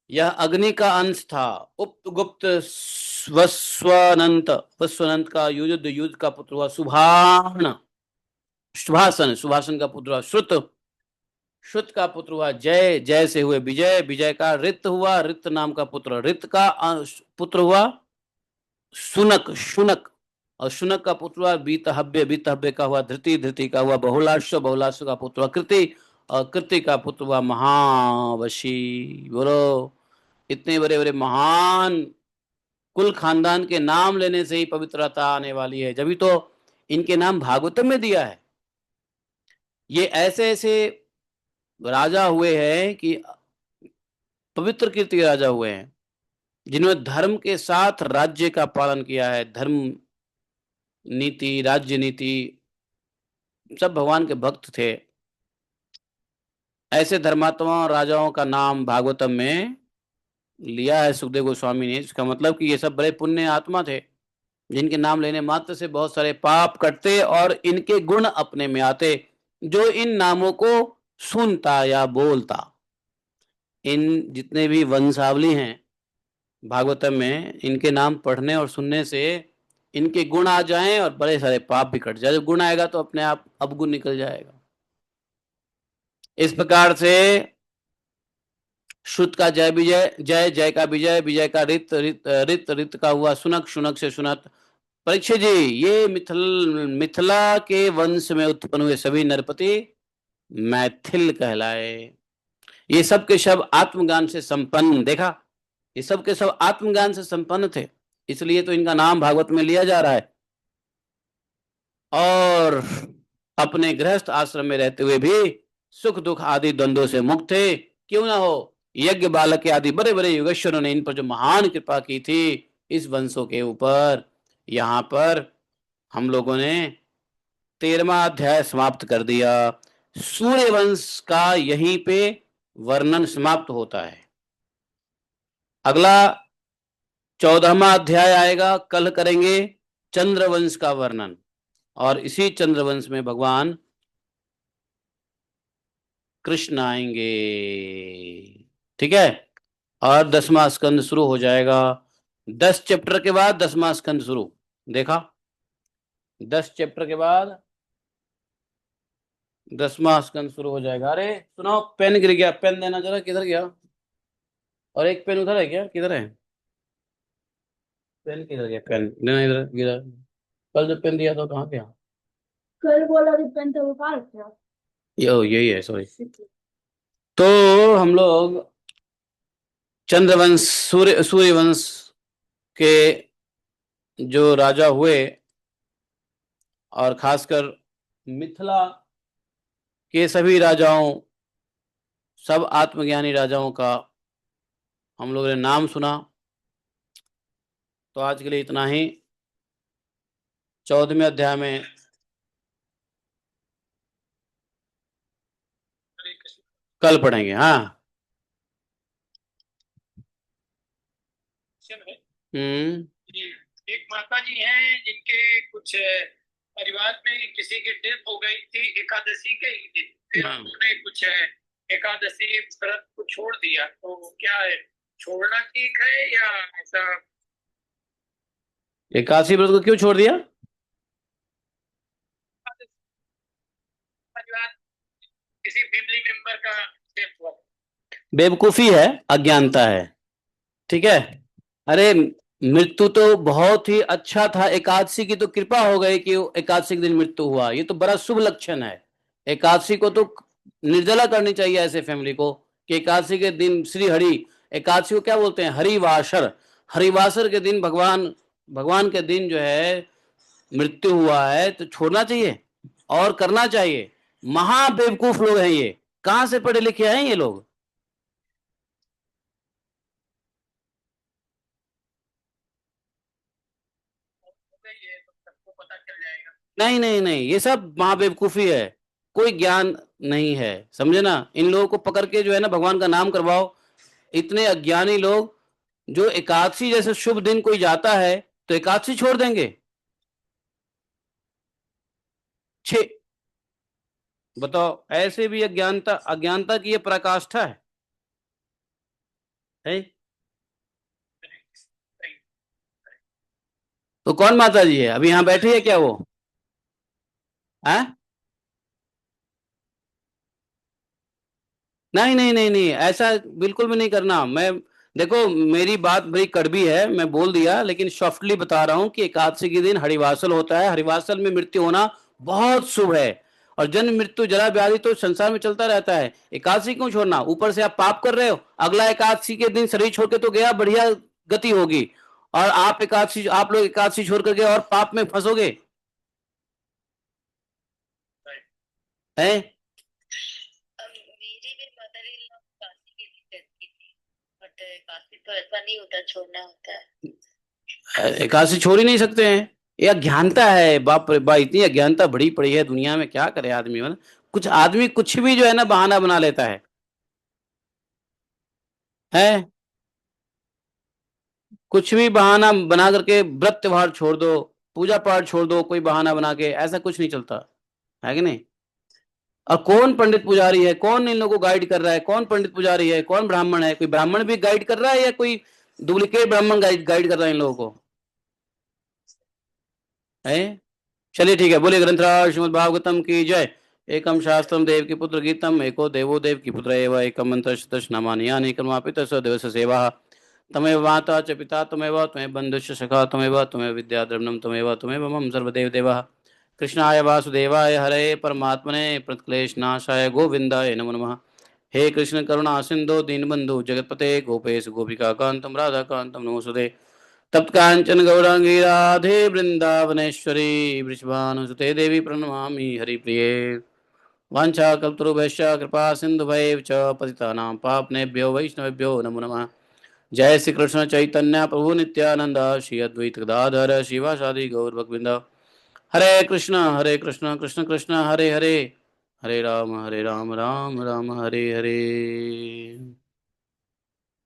यह अग्नि का अंश था। उपगुप्त वस्वनंत, वस्वनंत का युद्ध, युद्ध का पुत्र हुआ सुभान, सुभाषण, सुभाषण का पुत्र हुआ श्रुत, श्रुत का पुत्र हुआ जय, जय से हुए विजय, विजय का रित हुआ, रित नाम का पुत्र, रित का पुत्र हुआ शुनक, शुनक, और शुनक का पुत्र हुआ बीतहव्य, बीतहव्य का हुआ धृति, धृति का हुआ बहुलाश्व, बहुलाश्व का पुत्र हुआ कृति, और कृति का पुत्र हुआ महावशी। बोलो, इतने बड़े बड़े महान कुल खानदान के नाम लेने से ही पवित्रता आने वाली है, जब तो इनके नाम भागवतम में दिया है। ये ऐसे ऐसे राजा हुए हैं कि पवित्र कीर्ति राजा हुए हैं, जिन्होंने धर्म के साथ राज्य का पालन किया है। धर्म नीति, राज्य नीति, सब भगवान के भक्त थे। ऐसे धर्मात्मा और राजाओं का नाम भागवतम में लिया है सुखदेव गोस्वामी ने। इसका मतलब कि ये सब बड़े पुण्य आत्मा थे, जिनके नाम लेने मात्र से बहुत सारे पाप कटते और इनके गुण अपने में आते। जो इन नामों को सुनता या बोलता, इन जितने भी वंशावली हैं भागवतम में, इनके नाम पढ़ने और सुनने से इनके गुण आ जाएं और बड़े सारे पाप भी कट जाए। जब गुण आएगा तो अपने आप अवगुण निकल जाएगा। इस प्रकार से श्रुत का जय विजय, जय जय का विजय, विजय का रित, रित रित का हुआ सुनक, शुनक से सुनत। परीक्षित जी, ये मिथिला के वंश में उत्पन्न हुए सभी नरपति मैथिल कहलाए। ये सब के सब आत्मज्ञान से संपन्न, देखा, ये सब के सब आत्मज्ञान से संपन्न थे, इसलिए तो इनका नाम भागवत में लिया जा रहा है। और अपने गृहस्थ आश्रम में रहते हुए भी सुख दुख आदि द्वंद्वों से मुक्त थे। क्यों ना हो, यज्ञ बालक आदि बड़े बड़े योगेश्वरों ने इन पर जो महान कृपा की थी इस वंशों के ऊपर। यहाँ पर हम लोगों ने 13वां अध्याय समाप्त कर दिया। सूर्य वंश का यहीं पे वर्णन समाप्त होता है। अगला 14वां अध्याय आएगा, कल करेंगे चंद्रवंश का वर्णन। और इसी चंद्रवंश में भगवान कृष्ण आएंगे। ठीक है। और 10वां स्कंद शुरू हो जाएगा। 10 चैप्टर के बाद 10वां स्कंद शुरू, देखा, 10 चैप्टर के बाद 10वां स्कंद शुरू हो जाएगा। अरे सुनो, पेन गिर गया, पेन देना जरा, किधर गया? और एक पेन उधर है क्या, किधर है पेन? किधर गया पेन? लेना, इधर गिरा। कल जो पेन दिया था कहाँ गया? कल बोला कि पेन तो उठा रखा। यो यही है, सॉरी। तो हम लोग चंद्रवंश, सूर्यवंश के जो राजा हुए, और खासकर मिथिला के सभी राजाओं, सब आत्मज्ञानी राजाओं का हम लोगों ने नाम सुना। तो आज के लिए इतना ही। 14वें अध्याय में कल पढ़ेंगे। हाँ। हम्म। एक माता जी हैं जिनके कुछ परिवार में किसी की डेथ हो गई थी एकादशी के ही दिन, फिर हाँ। उन्होंने कुछ एकादशी व्रत को छोड़ दिया, तो क्या है, छोड़ना ठीक है या ऐसा? एकादशी व्रत को क्यों छोड़ दिया? परिवार किसी फैमिली मेंबर का डेथ हुआ। बेवकूफी है, अज्ञानता है। ठीक है। अरे मृत्यु तो बहुत ही अच्छा था, एकादशी की तो कृपा हो गई कि एकादशी के दिन मृत्यु हुआ, ये तो बड़ा शुभ लक्षण है। एकादशी को तो निर्जला करनी चाहिए ऐसे फैमिली को, कि एकादशी के दिन श्री हरि, एकादशी को क्या बोलते हैं, हरिवासर, हरिवासर के दिन भगवान भगवान के दिन जो है मृत्यु हुआ है, तो छोड़ना चाहिए और करना चाहिए। महा बेवकूफ लोग हैं ये, कहां से पढ़े लिखे हैं ये लोग? हो गई है तो सबको पता चल जाएगा। नहीं नहीं नहीं, ये सब महाबेवकूफी है, कोई ज्ञान नहीं है, समझे ना? इन लोगों को पकड़ के जो है ना भगवान का नाम करवाओ। इतने अज्ञानी लोग, जो एकादशी जैसे शुभ दिन कोई जाता है तो एकादशी छोड़ देंगे। छे, बताओ, ऐसे भी अज्ञानता, अज्ञानता की ये पराकाष्ठा है? तो कौन माता जी है, अभी यहाँ बैठी है क्या वो? है? नहीं नहीं नहीं नहीं, ऐसा बिल्कुल भी नहीं करना। मैं, देखो, मेरी बात बड़ी कड़वी है, मैं बोल दिया, लेकिन सॉफ्टली बता रहा हूँ कि एकादशी के दिन हरिवासल होता है, हरिवासल में मृत्यु होना बहुत शुभ है। और जन्म मृत्यु जरा व्याधि तो संसार में चलता रहता है, एकादशी क्यों छोड़ना? ऊपर से आप पाप कर रहे हो, अगला एकादशी के दिन शरीर छोड़ के तो गया, बढ़िया गति होगी, और आप लोग एकादशी छोड़ कर गए और पाप में फंसोगे। हैं? मेरी भी मदर इन लॉ काशी के लिए डेथ की थी, बट काशी तो ऐसा नहीं होता, छोड़ना होता है। एकादशी छोड़ ही नहीं सकते हैं, ये अज्ञानता है। बाप रे बाप, इतनी अज्ञानता बड़ी पड़ी है दुनिया में, क्या करे आदमी, मतलब कुछ आदमी कुछ भी जो है ना बहाना बना लेता है? कुछ भी बहाना बना करके व्रत त्योहार छोड़ दो, पूजा पाठ छोड़ दो, कोई बहाना बना के, ऐसा कुछ नहीं चलता है कि नहीं? और कौन पंडित पुजारी है, कौन इन लोगों को गाइड कर रहा है, कौन पंडित पुजारी है, कौन ब्राह्मण है? कोई ब्राह्मण भी गाइड कर रहा है या कोई डुप्लीकेट ब्राह्मण गाइड गाइड कर रहा है इन लोगों को? है। चलिए ठीक है, बोलिए ग्रंथराज श्रीमद् भागवतम की जय। एकम शास्त्रम देव की पुत्र गीतम एको देवो देव की पुत्र एव एकम मंत्र शतनामानि यानि कर्मापित स देवस्य सेवा। तमेव माता च पिता तमेव तमेव बन्धुश्च सखा तमेव विद्या द्रविणं तमेव मम सर्वदेव देवः। कृष्णाय वासुदेवाय हरे परमात्मने प्रणतक्लेशनाशाय गोविन्दाय नमो नमः। हे कृष्ण करुणा सिंधु दीनबंधु जगतपते गोपेश गोपिका कांतम राधा कांतम नमोस्तुते। तप्त कांचन गौरांगी राधे वृंदावनेश्वरी वृषभानुसुते देवी प्रणमामि हरिप्रिये। वाञ्छाकल्पतरुभ्यश्च कृपा सिन्धुभैव च पतितानां पावनेभ्यो वैष्णवेभ्यो नमो नमः। जय श्री कृष्ण चैतन्य प्रभु नित्यानंद श्री अद्वैत गदाधर शिवासादि गौर भगविंद। हरे कृष्ण कृष्ण कृष्ण हरे हरे, हरे राम राम राम हरे हरे।